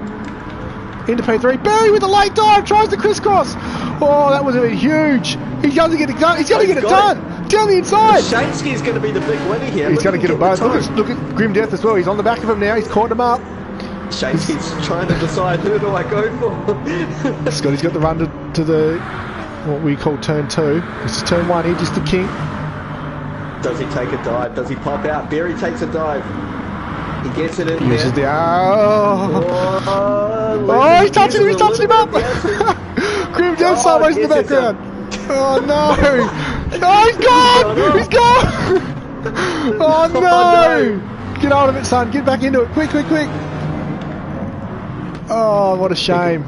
into P3. Berry with a late dive, tries to crisscross. Oh, that was huge. He's going to get it done. He's going to get it done. Down the inside. Shansky's going to be the big winner here. He's going to get them both. Look at Grimdeath as well. He's on the back of him now. He's caught him up. Shansky's trying to decide who do I go for. Scotty's got the run to the what we call turn 2. This is turn 1 here, just the king. Does he take a dive? Does he pop out? Berry takes a dive. He gets it in Uses there. He's touching him up! Grimdeath sideways in the background. Oh no! No, he's gone! He's gone! Oh no! Get out of it, son. Get back into it. Quick. Oh, what a shame.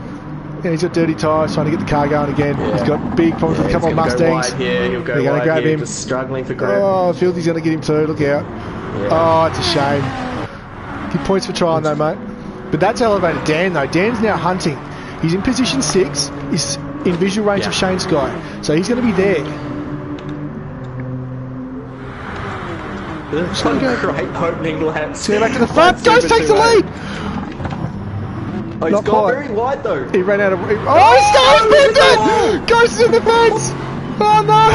Yeah, he's got dirty tyres, trying to get the car going again. Yeah. He's got big problems with a couple of Mustangs. He'll go They're going to grab him. Just struggling for grab. Oh, Fieldy's going to get him too. Look out. Yeah. Oh, it's a shame. Good points for trying though, mate. But that's elevated Dan though. Dan's now hunting. He's in position 6. He's in visual range of Shane Sky. So he's going to be there. Great opening laps. Go back to the front. Ghost takes the lead. Oh, he's gone very wide though. He ran out of... Oh, he's Ghost is in the fence! Oh no!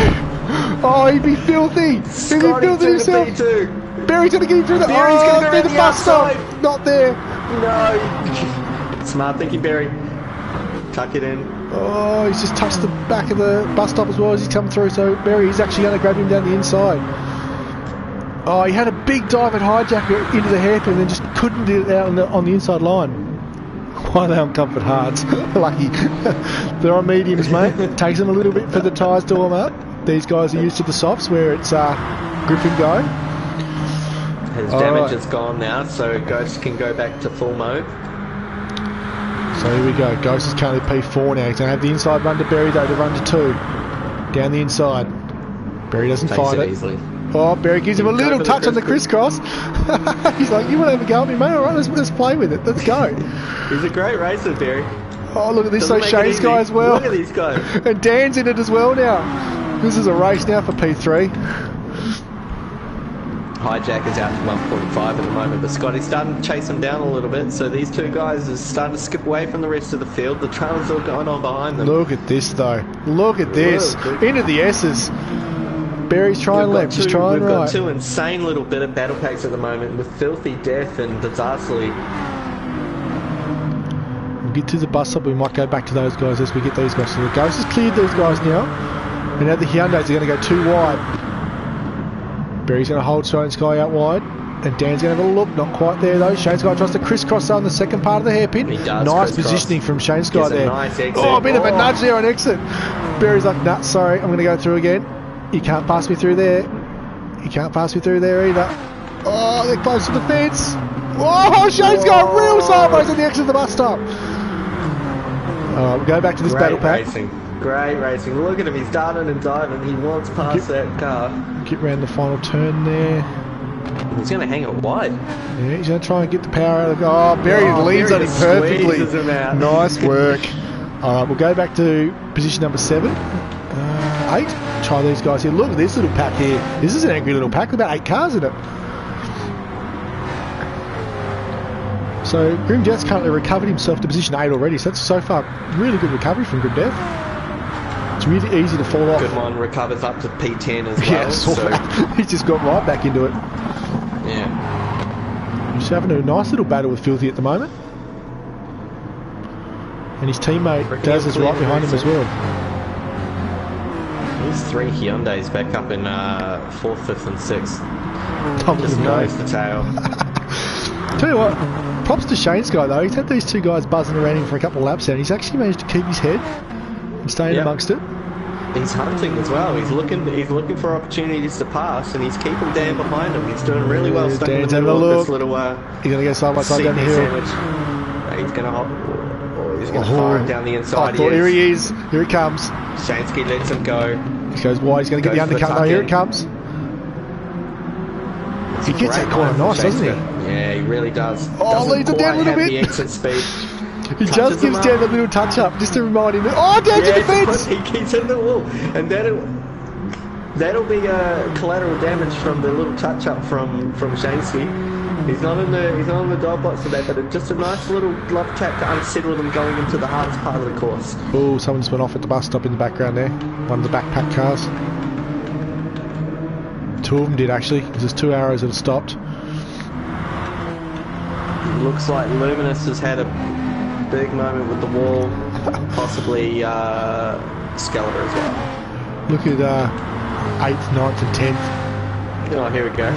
Oh, he'd be filthy! He'd be filthy himself! Berry's going to get him through the... Berry's going to through the bus stop! Not there! No! Smart thinking, Berry. Tuck it in. Oh, he's just touched the back of the bus stop as well as he's come through, so Berry's actually going to grab him down the inside. Oh, he had a big dive at hijacker into the hairpin and then just couldn't get it out on the inside line. Why are they on comfort hards? Lucky. They're on mediums, mate. It takes them a little bit for the tyres to warm up. These guys are used to the softs where it's grip and go. His damage is gone now, so Ghost can go back to full mode. So here we go. Ghost is currently P4 now. He's going to have the inside run to Berry though to run to 2. Down the inside. Berry doesn't find it. Easily. Oh, Berry gives him a little touch on the crisscross. He's like, you want to have a go at me, mate? All right, let's play with it. Let's go. He's a great racer, Berry. Oh, look at this. So Shane's guy as well. Look at these guys. And Dan's in it as well now. This is a race now for P3. Hijack is out to 1.5 at the moment, but Scotty's starting to chase him down a little bit, so these two guys are starting to skip away from the rest of the field. The trail's all going on behind them. Look at this, though. Look at this. Into the S's. Berry's trying left, he's trying right. We've got 2 insane little bit of battle packs at the moment with Filthy Death and Disasterly. We'll get to the bus stop, we might go back to those guys as we get these guys. So the Ghost has cleared these guys now. And now the Hyundais are going to go too wide. Berry's going to hold Shane Sky out wide. And Dan's going to have a look, not quite there though. Shane Sky tries to crisscross on the second part of the hairpin. He does. Nice positioning from Shane Sky there. Nice exit. Oh, a bit of a nudge there on exit. Berry's like, nah, sorry, I'm going to go through again. You can't pass me through there. You can't pass me through there either. Oh, they're close to the fence. Oh, Shane's got real sideways on the exit of the bus stop. We'll go back to this battle pack. Great racing. Look at him. He's darting and diving. He wants past that car. Get round the final turn there. He's going to hang it wide. Yeah, he's going to try and get the power out of the... Oh, Barry leans on him perfectly. Nice work. All right, we'll go back to position number 7. 8. Try these guys here. Look at this little pack here. This is an angry little pack. About 8 cars in it. So Grim Death's currently recovered himself to position 8 already. So that's so far really good recovery from Grim Death. It's really easy to fall off. Good one, recovers up to P10 as well. Yeah, so he's just got right back into it. Yeah. He's having a nice little battle with Filthy at the moment. And his teammate Daz is right behind him as well. There's 3 Hyundais back up in 4th, 5th and 6th. Just nose to tail. Tell you what, props to Shane's guy though. He's had these 2 guys buzzing around him for a couple of laps and he's actually managed to keep his head and stay in amongst it. He's hunting as well. He's looking for opportunities to pass, and he's keeping Dan behind him. He's doing really well. Stuck in the middle of this little. He's gonna go side by side down the hill. Sandwich. He's gonna hop. He's gonna fire it down the inside. Here he is. Here he comes. Shansky lets him go. He goes wide. He's gonna get the undercut. No, here it comes. He gets that corner nice, doesn't he? Yeah, he really does. Oh, leads him down a little bit. The exit speed. He just gives Dan a little touch up just to remind him that, oh, down to the fence! He keeps hitting the wall, and that'll be collateral damage from the little touch up from Shansky. He's not in the dog box today, but it's just a nice little glove tap to unsettle them going into the hardest part of the course. Oh, someone's been off at the bus stop in the background there. One of the backpack cars. 2 of them did actually, because there's 2 arrows that have stopped. Looks like Luminous has had a big moment with the wall, possibly Excalibur as well. Look at 8th, 9th and 10th. Oh, here we go.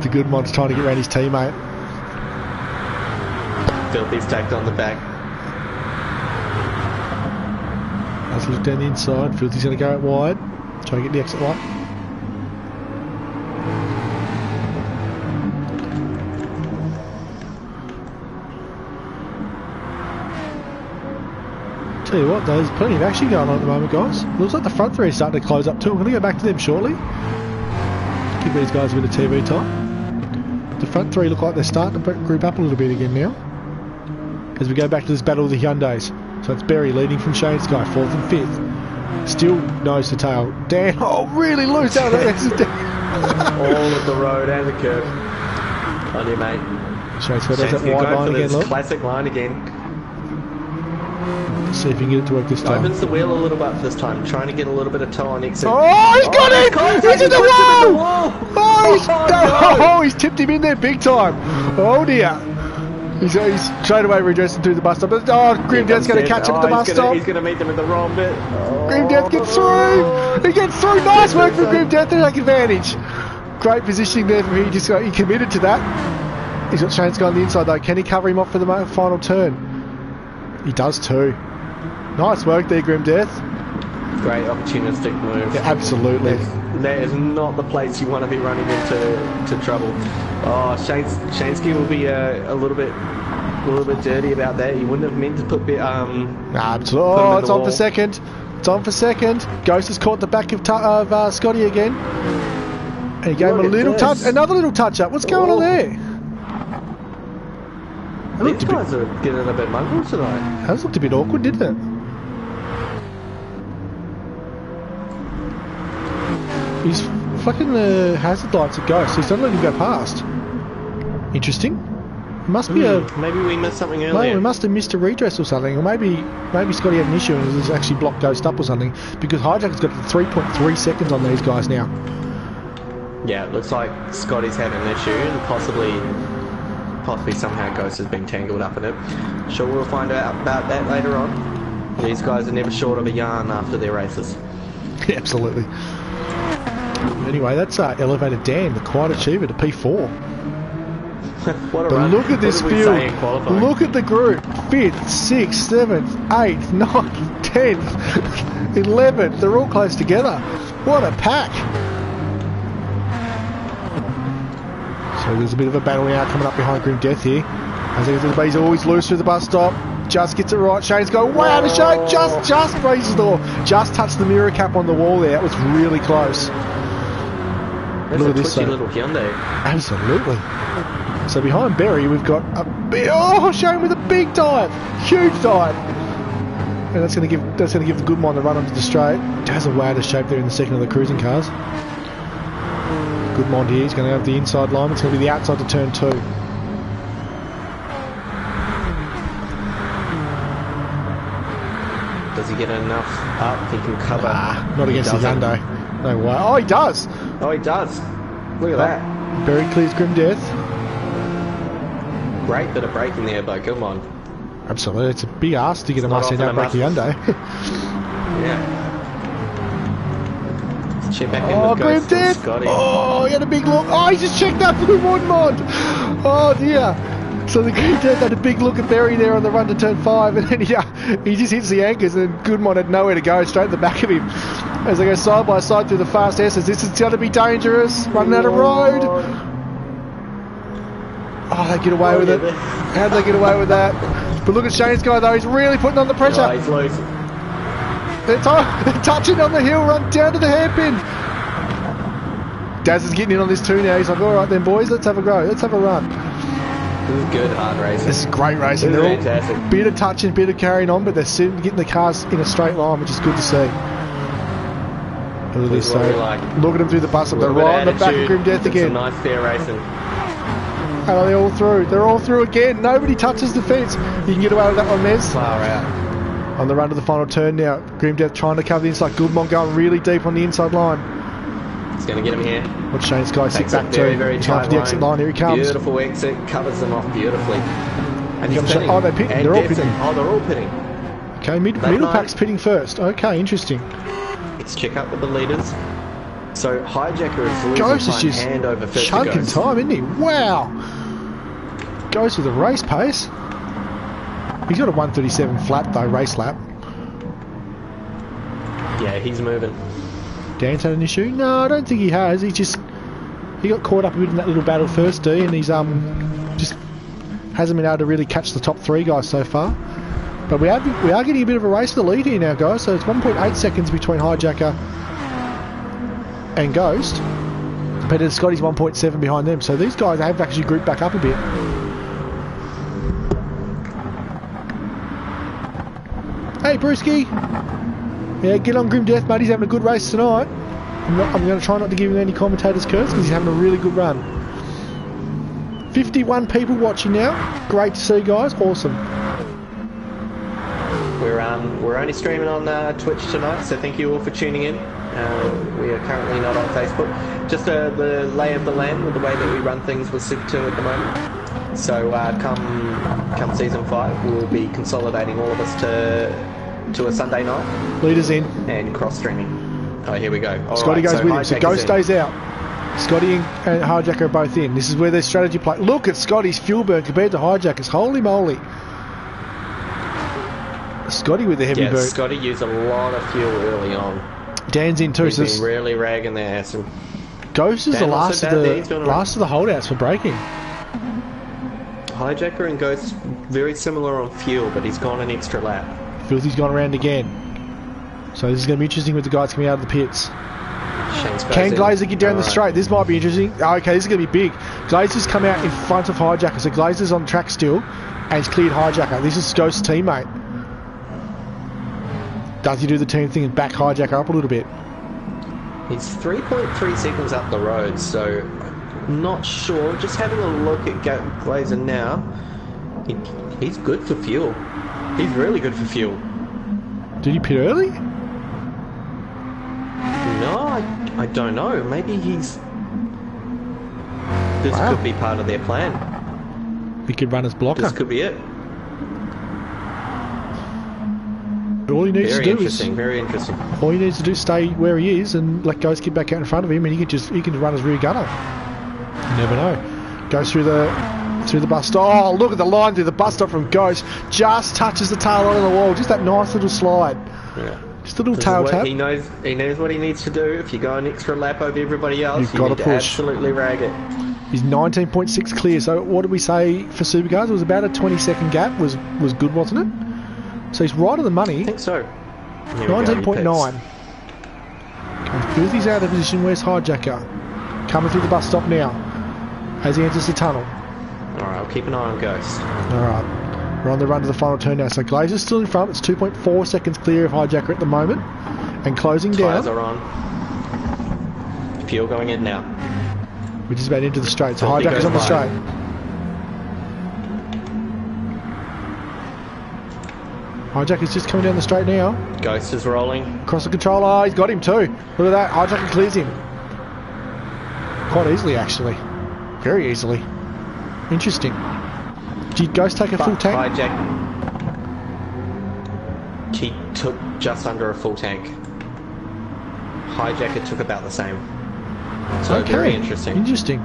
The good one's trying to get around his teammate. Filthy's tacked on the back. Let's look down the inside. Filthy's going to go out wide. Try and get the exit light. Tell you what, there's plenty of action going on at the moment, guys. Looks like the front 3 are starting to close up too. I'm going to go back to them shortly. Give these guys a bit of TV time. The front 3 look like they're starting to group up a little bit again now. As we go back to this battle of the Hyundais. So it's Barry leading from Shane's guy, 4th and 5th. Still nose to tail. Dan, oh, really loose out of that exit. All of the road and the curb. On you, mate. Shane's got that wide line again, look. Classic line again. See if you can get it to work this time. Opens the wheel a little bit this time, trying to get a little bit of toe on exit. Oh, he's got it! He's in the wall! Oh, he's tipped him in there big time. Oh dear. He's straight away redressing through the bus stop. Oh, Grim Death's going to catch him at the bus stop. He's going to meet them at the wrong bit. Grim Death gets through! He gets through! Nice work from Grim Death to take advantage. Great positioning there from him. He committed to that. He's got Shane's guy on the inside though. Can he cover him off for the final turn? He does too. Nice work there, Grim Death. Great opportunistic move. Yeah, absolutely. That is not the place you want to be running into trouble. Oh, Shansky will be a little bit dirty about that. He wouldn't have meant to put oh, it's on for second. It's on for second. Ghost has caught the back of Scotty again. And he gave him a little touch, another little touch up. What's going on there? These guys are getting a bit mongrel tonight. That looked a bit awkward, didn't it? He's fucking the hazard lights at Ghost. He's not letting him go past. Interesting. Must be maybe we missed something earlier. No, we must have missed a redress or something, or maybe Scotty had an issue and has actually blocked Ghost up or something. Because Hijacker's got 3.3 seconds on these guys now. Yeah, it looks like Scotty's had an issue and possibly somehow Ghost has been tangled up in it. Sure, we'll find out about that later on. These guys are never short of a yarn after their races. Yeah, absolutely. Anyway, that's Elevated Dan, the quiet achiever, to P4. What a but run. Look at this field. Look at the group. 5th, 6th, 7th, 8th, 9th, 10th, 11th. They're all close together. What a pack. So there's a bit of a battle now coming up behind Grim Death here. As he's always loose through the bus stop. Just gets it right. Shane's going way out of shape. Just raises the door. Just touched the mirror cap on the wall there. That was really close. That's Look a at this, twitchy though. little Hyundai. Absolutely. So behind Berry, we've got a big, oh, Shane with a big dive, huge dive, and that's going to give the Goodmon the run onto the straight. Has a way out of shape there in the second of the cruising cars. Goodmon here, he's going to have the inside line. It's going to be the outside to turn 2. Does he get enough up? He can cover. Nah, not against the Hyundai. No way. Oh, he does. Oh, he does. Look at that. Berry clears Grim Death. Great bit of braking there by Gilmon. Absolutely, it's a big ask to get a not Mustang often out break the Hyundai. Yeah. Check back in Oh, with Grim Ghost and Death! Scotty. Oh, he had a big look. Oh, he just checked that blue Woodmont. Oh dear. So the Grim Death had a big look at Berry there on the run to turn 5, and then he just hits the anchors, and Goodmon had nowhere to go, straight in the back of him. As they go side by side through the fast S's, this is going to be dangerous. Running out of road. Oh, they get away with it. How'd they get away with that? But look at Shane's guy though, he's really putting on the pressure. Oh, he's loose. They're touching on the hill, run down to the hairpin. Daz is getting in on this too now. He's like, alright then boys, let's have a go. Let's have a run. This is good hard racing. This is great racing. This They're is fantastic. all bit of touching, bit of carrying on, but they're soon getting the cars in a straight line, which is good to see. Look at this, What we like. look at them through the bus up. They're Little bit right on the back of attitude. Grim Death It's again. some nice fair racing. Oh, they're all through. They're all through again. Nobody touches the fence. You can get away with that one, Mez. Far out. On the run to the final turn now. Grim Death trying to cover the inside. Goodmon going really deep on the inside line. It's going to get him here. Watch Shane's guy sit Takes back a very, to. very He's going tight for the exit line. Here he comes. Beautiful exit. Covers them off beautifully. And he's Comes- pitting. oh, they're pitting. And They're all gets pitting. him. Oh, they're all pitting. Okay, middle pack's pitting first. Okay, interesting. Let's check out with the leaders. So Hijacker is Ghost losing is time just hand over fist to chunking Ghost. time, isn't he? Wow. Goes with a race pace. He's got a 137 flat though, race lap. Yeah, he's moving. Dan's had an issue? No, I don't think he has. He got caught up a bit in that little battle first, D, and he's just hasn't been able to really catch the top 3 guys so far. But we are getting a bit of a race for the lead here now, guys. So it's 1.8 seconds between Hijacker and Ghost. But Scotty's 1.7 behind them. So these guys have actually grouped back up a bit. Hey, Brewski. Yeah, get on Grim Death, mate. He's having a good race tonight. I'm going to try not to give him any commentators curse because he's having a really good run. 51 people watching now. Great to see, guys. Awesome. We're only streaming on Twitch tonight, so thank you all for tuning in. We are currently not on Facebook. Just the lay of the land with the way that we run things with Super 2 at the moment. So come season 5, we'll be consolidating all of us to a Sunday night. Leaders in. And cross streaming. Oh, here we go. All Scotty right, goes with him. So Hijacker's Ghost in. stays out. Scotty and Hijacker are both in. This is where their strategy play. Look at Scotty's fuel burn compared to Hijacker's. Holy moly. Scotty with the heavy Yeah, boot. Scotty used a lot of fuel early on. Dan's in too. He's So been really ragging their ass. And Ghost is the Dan last also of bad there. He's the doing last of the holdouts for braking. Hijacker and Ghost very similar on fuel, but he's gone an extra lap. Filthy's gone around again. So this is going to be interesting with the guys coming out of the pits. Shane's Can goes in. Glazer get down the Alright. straight? This might be interesting. Oh, okay, this is going to be big. Glazer's come out in front of Hijacker. So Glazer's on track still and he's cleared Hijacker. This is Ghost's teammate. Does he do the team thing and back Hijacker up a little bit? He's 3.3 seconds up the road, so not sure. Just having a look at Glazer now, he's good for fuel. He's really good for fuel. Did he pit early? No, I don't know. Maybe he's... This Wow. could be part of their plan. He could run as blocker. This could be it. All he needs Very to do interesting, is very interesting. all he needs to do is stay where he is and let Ghost get back out in front of him, and he can run as rear gunner. You never know. Goes through the bus stop. Oh, look at the line through the bus stop from Ghost. Just touches the tail line of the wall. Just that nice little slide. Yeah. Just a little This tail is what tap. he knows what he needs to do. If you go an extra lap over everybody else, You've you gotta need to push. absolutely rag it. He's 19.6 clear. So what did we say for supercars? It was about a 20-second gap. Was good, wasn't it? So he's right on the money. I think so. Here we go, he 19.9. Filthy's out of position. Where's Hijacker? Coming through the bus stop now as he enters the tunnel. Alright, I'll keep an eye on Ghost. Alright, we're on the run to the final turn now. So Glazer's still in front. It's 2.4 seconds clear of Hijacker at the moment. And closing Tyres down. are on. Fuel going in now. We're just about into the straight. So Penalty Hijacker's on the goes straight. Hijacker's just coming down the straight now. Ghost is rolling. Across the controller. He's got him too. Look at that. Hijacker clears him. Quite easily, actually. Very easily. Interesting. Did Ghost take a full tank? He took just under a full tank. Hijacker took about the same. So Okay. very interesting. Interesting.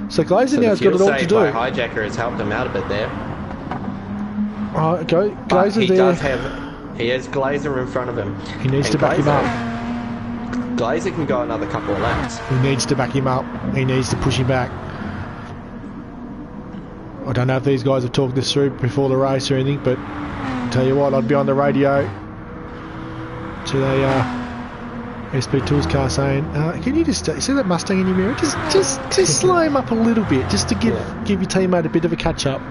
So Glazer So now has got it all to do. Hijacker has helped him out a bit there. But Glazer he there. does have. He has Glazer in front of him. He needs And to back him up. Glazer can go another couple of laps. He needs to back him up. He needs to push him back. I don't know if these guys have talked this through before the race or anything, but tell you what, I'd be on the radio to the SP2's car saying, can you just see that Mustang in your mirror? Just slow him up a little bit, just to give your teammate a bit of a catch up.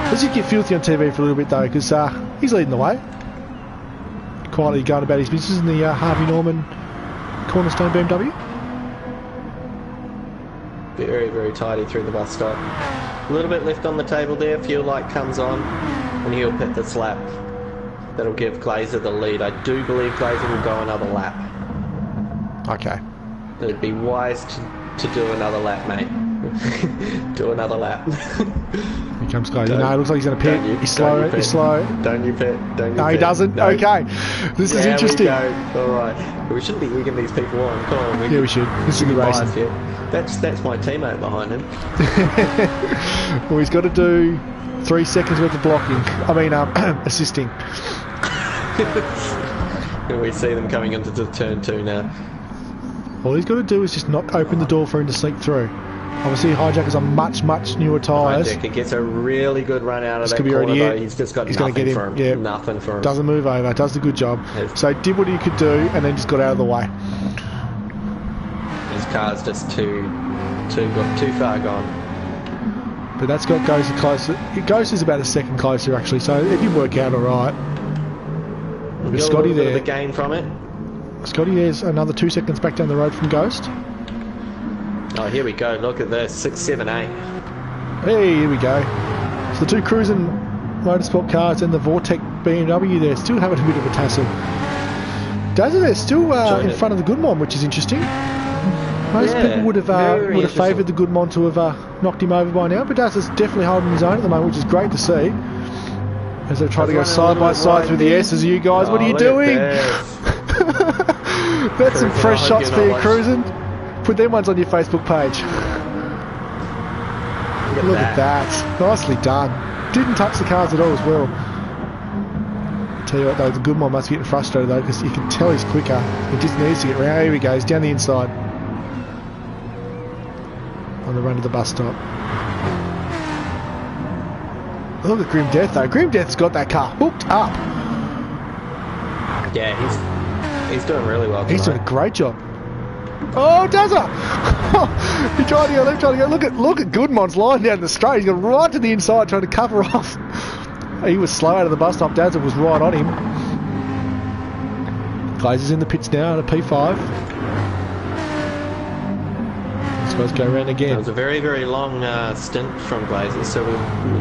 Let's just get filthy on TV for a little bit though, because he's leading the way. Quietly going about his business in the Harvey Norman Cornerstone BMW. Very, very tidy through the bus stop. A little bit left on the table there. Fuel light comes on, and he'll pit this lap. That'll give Glazer the lead. I do believe Glazer will go another lap. Okay. It'd be wise to do another lap, mate. Do another lap. Here comes Glazer. No, it looks like he's going to pit. He's slow. He's slow. Don't you pit. Don't you No, pit. he doesn't. No. Okay. This is interesting. Alright. We shouldn't be egging these people on. Come on. Yeah, we should. This is a good racing. That's my teammate behind him. Well, he's got to do 3 seconds worth of blocking. I mean, assisting. And we see them coming into the turn 2 now. All he's got to do is just not open the door for him to sneak through. Obviously, Hijacker's on much newer tyres. Hijacker gets a really good run out of This that could be corner, already though. it. He's just got He's nothing gonna get for him. him. Yeah. Nothing for him. Doesn't move over. Does a good job. So did what he could do, and then just got out of the way. His car's just too far gone. But that's got Ghost closer. Ghost is about a second closer, actually. So it did work out all right. We've But got Scotty a little bit there. of a gain from it. Scotty there's another 2 seconds back down the road from Ghost. Oh, here we go. Look at this. 6, 7, 8. Hey, here we go. So the two cruising motorsport cars and the Vortec BMW there still having a bit of a tussle. Dazzle there still in front of the Goodmon, which is interesting. Most people would have favoured the Goodmon to have knocked him over by now, but Dazzle's definitely holding his own at the moment, which is great to see. As they try to go side by side through the S's, you guys, what are you doing? That's some fresh shots for you cruising. Put them ones on your Facebook page. Look at that. Nicely done. Didn't touch the cars at all as well. Tell you what though, the Goodmon must be getting frustrated though, because you can tell he's quicker. He just needs to get round. Here he goes, down the inside. On the run to the bus stop. Look at Grim Death though. Grim Death's got that car hooked up. Yeah, he's doing really well tonight. He's doing a great job. Oh, Dazza! He tried to go left, tried to go. Look at Goodmon's line down the straight. He's gone right to the inside, trying to cover off. He was slow out of the bus stop. Dazza was right on him. Glazer's in the pits now at a P5. Let's go around again. It was a very, very long stint from Glazer, so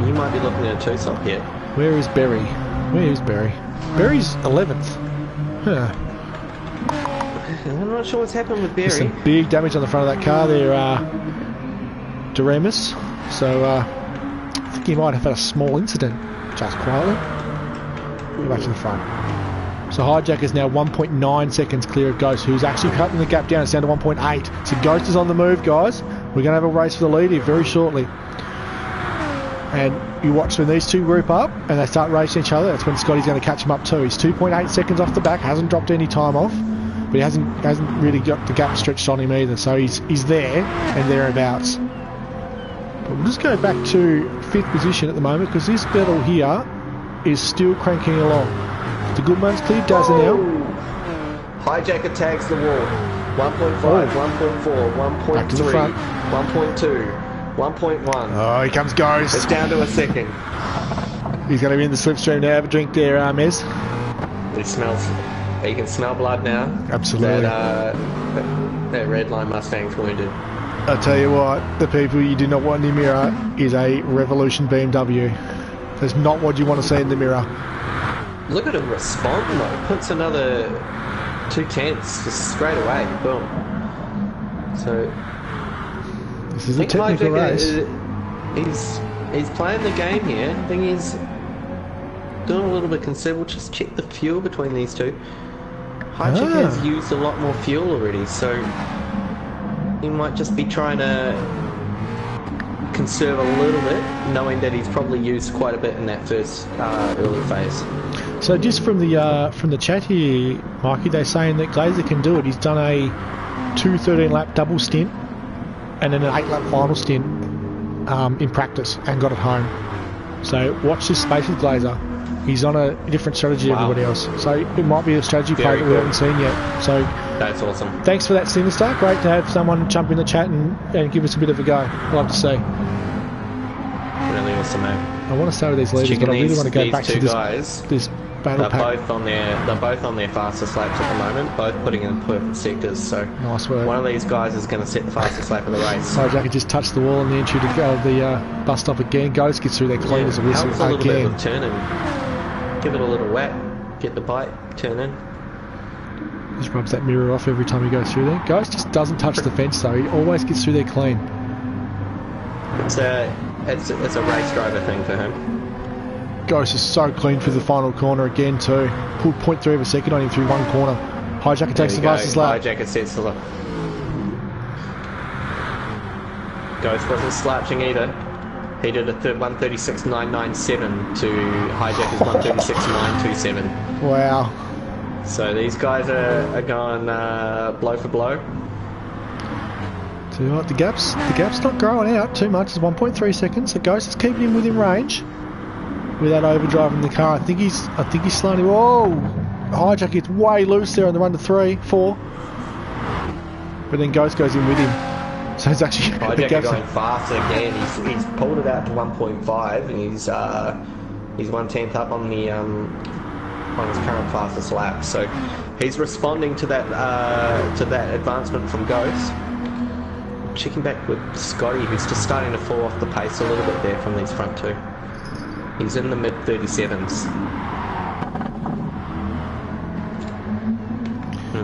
you might be looking at a 2-stop here. Where is Berry? Where is Berry? Berry's 11th. Huh. I'm not sure what's happened with Berry. There's some big damage on the front of that car there, Doremus. So I think he might have had a small incident. Just quietly. Go back to the front. So Hijack is now 1.9 seconds clear of Ghost, who's actually cutting the gap down. It's down to 1.8. So Ghost is on the move, guys. We're going to have a race for the lead here very shortly. And you watch when these two group up and they start racing each other. That's when Scotty's going to catch him up too. He's 2.8 seconds off the back. Hasn't dropped any time off. But he hasn't really got the gap stretched on him either. So he's there and thereabouts. But we'll just go back to 5th position at the moment, because this battle here is still cranking along. The Goodman's cleared Dazza now. Hijacker tags the wall. 1.5, 1.4, Back to the 1.3, front. 1.2, 1.1. Oh, here comes Ghost. It's down to a second. He's going to be in the slipstream now. Have a drink there, Mez. He can smell blood now. Absolutely. That red line Mustang's wounded. I'll tell you what, the people you do not want in the mirror is a Revolution BMW. That's not what you want to see in the mirror. Look at him respond though. Puts another 2/10 just straight away. Boom. So this is a technical race. He's playing the game here. I think he's doing a little bit considerable. Just check the fuel between these two. Hijack has used a lot more fuel already, so he might just be trying to conserve a little bit, knowing that he's probably used quite a bit in that first early phase. So just from the chat here, Mikey, they're saying that Glazer can do it. He's done a 2 lap double stint and then an 8 lap final stint in practice and got it home. So watch this space with Glazer. He's on a different strategy to everybody else. So it might be a strategy play that we haven't seen yet. So that's awesome. Thanks for that, Sinister. Great to have someone jump in the chat and give us a bit of a go. I'd love to see. Really awesome, man. I want to stay with these leaders, but I really want to go back to this battle pack. They're both on their fastest laps at the moment, both putting in perfect sectors. So nice work. One of these guys is going to set the fastest lap of the race. Hijacker just touched the wall on the entry to go the bus stop again. Ghost gets through there clean as a whistle helps a little bit again. with turning. Give it a little whack, get the bike, turn in. Just rubs that mirror off every time he goes through there. Ghost just doesn't touch the fence though, he always gets through there clean. It's a race driver thing for him. Ghost is so clean through the final corner again too. Pulled 0.3 of a second on him through one corner. Hijacker takes the fastest lap. Hijacker sets the lap. Ghost wasn't slouching either. He did a 136.997 to Hijacker's 136.927. Wow. So these guys are going blow for blow. So the gap's not growing out too much. It's 1.3 seconds. The Ghost is keeping him within range without overdriving the car. I think he's slowing him. Whoa! Hijacker gets way loose there on the run to 3, 4. But then Ghost goes in with him. So it's actually Hijacker going fast again. He's pulled it out to 1.5 and he's 1/10 up on the on his current fastest lap. So he's responding to that advancement from Ghost. Checking back with Scotty, who's just starting to fall off the pace a little bit there from these front two. He's in the mid 37s.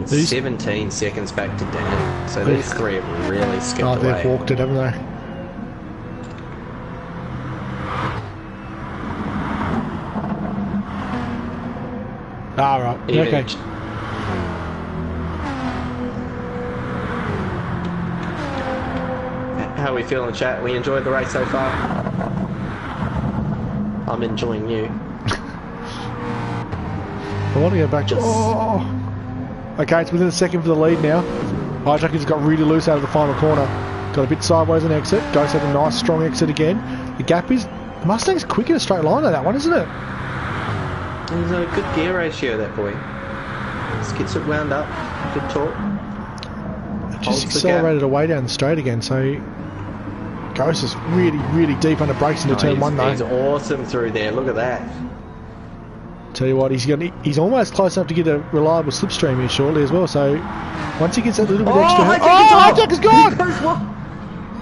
17 seconds back to Dan. So these three have really skipped away. They've walked it, haven't they? Ah, right. Okay. How are we feeling, chat? We enjoyed the race so far? I'm enjoying you. I want to go back to... Oh! Okay, it's within a second for the lead now. Hijacker's got really loose out of the final corner. Got a bit sideways on exit. Ghost had a nice strong exit again. The gap is... Mustang's quick in a straight line on that one, isn't it? There's a good gear ratio, that boy. Just gets it wound up. Good torque. Just accelerated away down the straight again, so... Ghost is really, really deep under brakes into turn 1 though. He's awesome through there, look at that. Tell you what, he's almost close enough to get a reliable slipstream here shortly as well, so once he gets that little bit extra... Hijacker's gone!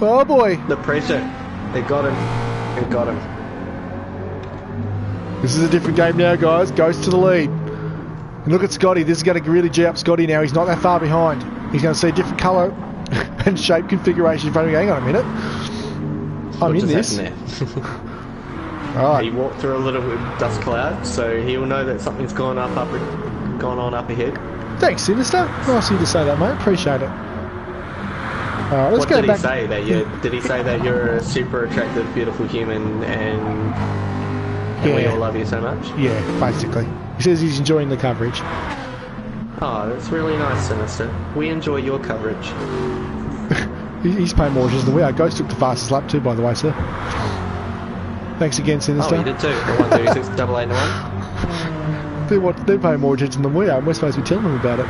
Oh boy! The pressure. They got him. They got him. This is a different game now, guys. Ghost to the lead. And look at Scotty. This is going to really G up Scotty now. He's not that far behind. He's going to see a different colour and shape configuration in front of me. Hang on a minute. I'm in this. Right. He walked through a little dust cloud, so he'll know that something's gone on up ahead. Thanks, Sinister. Nice of you to say that, mate. Appreciate it. Alright, let's go back. Did he say that you're a super attractive, beautiful human and we all love you so much? Yeah, basically. He says he's enjoying the coverage. Oh, that's really nice, Sinister. We enjoy your coverage. He's paying more attention than we are. Ghost took the fastest lap too, by the way, sir. Thanks again, Sinister. Oh, you did too. 136.881. They're paying more attention than we are, and we're supposed to be telling them about it.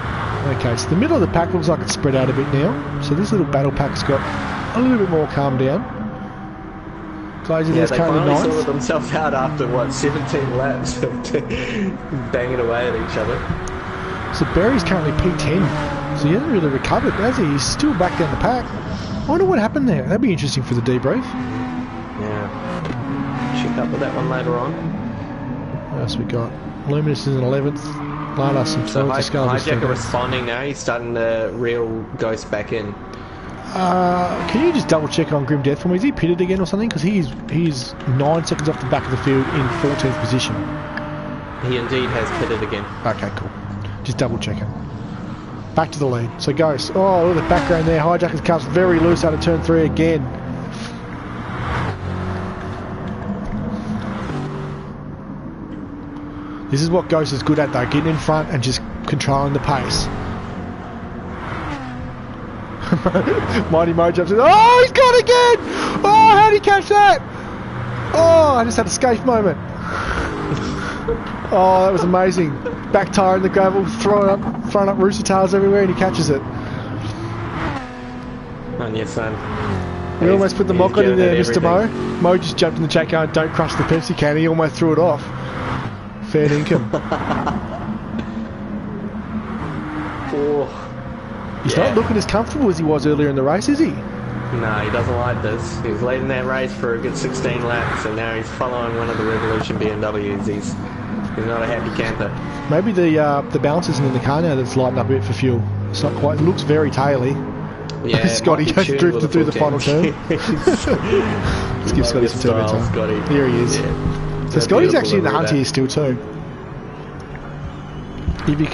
Okay, so the middle of the pack looks like it's spread out a bit now. So this little battle pack's got a little bit more calmed down. Glazer there's currently finally ninth. sorted themselves out after, 17 laps of banging away at each other. So Barry's currently P10, so he hasn't really recovered, has he? He's still back down the pack. I wonder what happened there. That'd be interesting for the debrief. Yeah. Check up with that one later on. What else we got? Luminous is in 11th. Lardas and So Hijacker Hijacker responding now. He's starting to reel Ghost back in. Can you just double check on Grim Death for me? Is he pitted again or something? Because he's 9 seconds off the back of the field in 14th position. He indeed has pitted again. Okay, cool. Just double checking. Back to the lead. So Ghost. Oh, look at the background there. Hijacker's car's very loose out of turn 3 again. This is what Ghost is good at though, getting in front and just controlling the pace. Mighty Mojo says, oh, he's gone again! Oh, how did he catch that? Oh, I just had a escape moment. Oh, that was amazing. Back tire in the gravel, throwing up rooster tails everywhere, and he catches it. On your son. We almost put the mock on in there, Mr. Mo. Mo just jumped in the chat car, don't crush the Pepsi can, he almost threw it off. Fair income. Oh. He's not looking as comfortable as he was earlier in the race, is he? No, he doesn't like this. He was leading that race for a good 16 laps, and now he's following one of the Revolution BMWs. He's not a happy camper. Maybe the balance isn't in the car now that's lightened up a bit for fuel. It's not quite. It looks very taily. Yeah, Scotty just drifted through the final turn. Let's give Scotty some turbo time. Scotty. Here he is. Yeah. So Scotty's actually in the hunt here still too. If you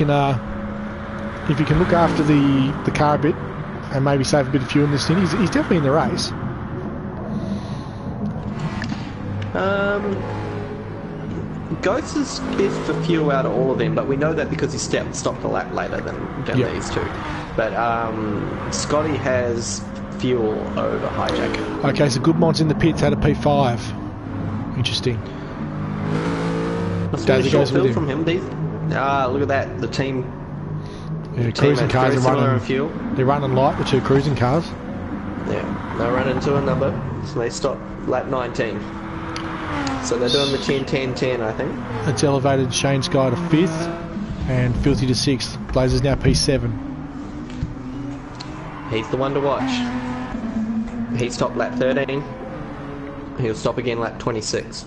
can look after the car a bit and maybe save a bit of fuel in this thing, he's definitely in the race. Ghost is best for fuel out of all of them, but we know that because he stopped a lap later than these two. But Scotty has fuel over Hijacker. Okay, so Goodmon's in the pits out of P5. Interesting. Daisy goes with him. From him. Look at that. The team. Yeah, cruising cars are running. Fuel. They're running light. The two cruising cars. Yeah, they run into a number, so they stop lap 19. So they're doing the 10-10-10, I think. It's elevated Shane Sky to 5th and Filthy to 6th. Blazer's now P7. He's the one to watch. He stopped lap 13. He'll stop again lap 26.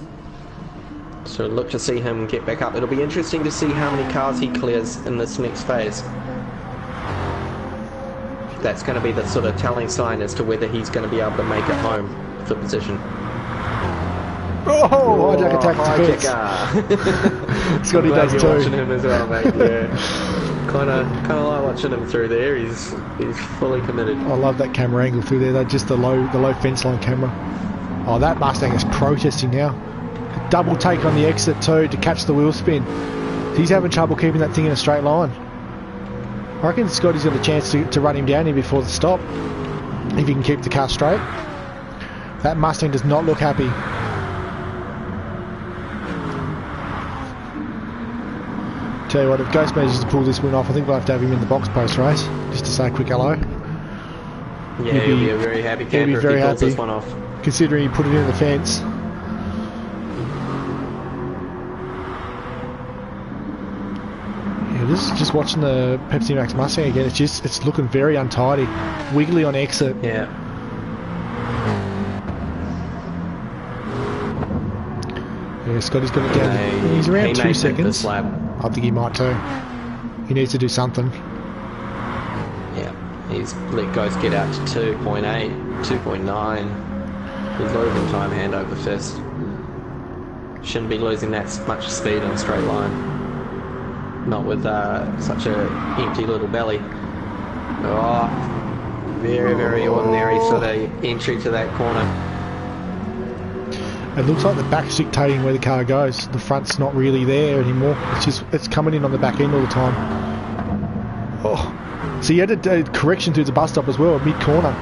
So look to see him get back up. It'll be interesting to see how many cars he clears in this next phase. That's going to be the sort of telling sign as to whether he's going to be able to make it home for position. Oh, Hijack attacks Scotty does too. Watching him as well, mate. Yeah, kind of like watching him through there. He's fully committed. I love that camera angle through there. Just the low fence line camera. Oh, that Mustang is protesting now. Double take on the exit too to catch the wheel spin. He's having trouble keeping that thing in a straight line. I reckon Scotty's got a chance to run him down here before the stop, if he can keep the car straight. That Mustang does not look happy. Tell you what, if Ghost manages to pull this win off, I think we'll have to have him in the box post race, just to say a quick hello. Yeah, he'll be a very happy camper if he pulls this one off. Considering he put it in the fence. Yeah, this is just watching the Pepsi Max Mustang again. It's looking very untidy, wiggly on exit. Yeah. Yeah, Scotty's got it down. He's around 2 seconds. Lap. I think he might too. He needs to do something. Yeah, he's let Ghost get out to 2.8, 2.9. He's losing time hand over fist. Shouldn't be losing that much speed on a straight line. Not with such a empty little belly. Oh, very ordinary sort of entry to that corner. It looks like the back's dictating where the car goes. The front's not really there anymore. It's coming in on the back end all the time. Oh, so you had a correction through the bus stop as well, at mid-corner.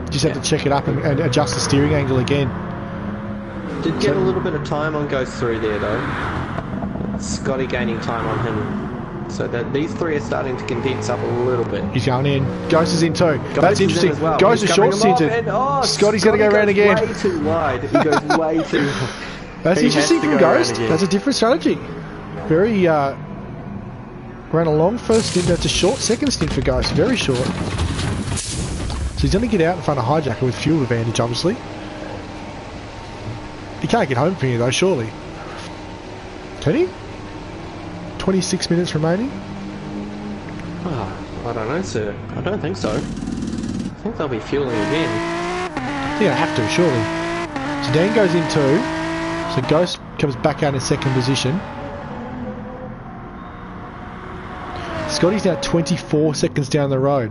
Just had to check it up and adjust the steering angle again. Did get a little bit of time on Ghost through there though. Scotty gaining time on him. So that these three are starting to condense up a little bit. He's going in. Ghost is in too. Ghost That's interesting. as well. Ghost is short stinted. Scotty's going to go around again. Way too wide. He goes way too wide. That's interesting from Ghost. That's a different strategy. Very, ran a long first stint. That's a short second stint for Ghost. Very short. So he's going to get out in front of Hijacker with fuel advantage, obviously. He can't get home from here though, surely. Can he? 26 minutes remaining? Oh, I don't know, sir. I don't think so. I think they'll be fueling again. I think I have to, surely. So Dan goes in too. So Ghost comes back out in second position. Scotty's now 24 seconds down the road.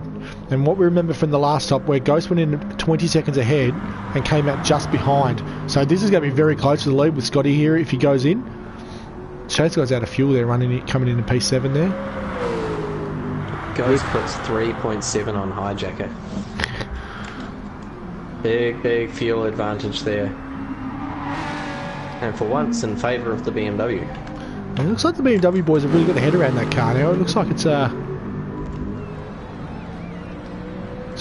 And what we remember from the last stop, where Ghost went in 20 seconds ahead and came out just behind. So this is going to be very close to the lead with Scotty here if he goes in. Shade's guy's out of fuel there, coming in P7 there. Ghost puts 3.7 on Hijacker. Big fuel advantage there. And for once in favour of the BMW. It looks like the BMW boys have really got their head around that car now. It looks like it's So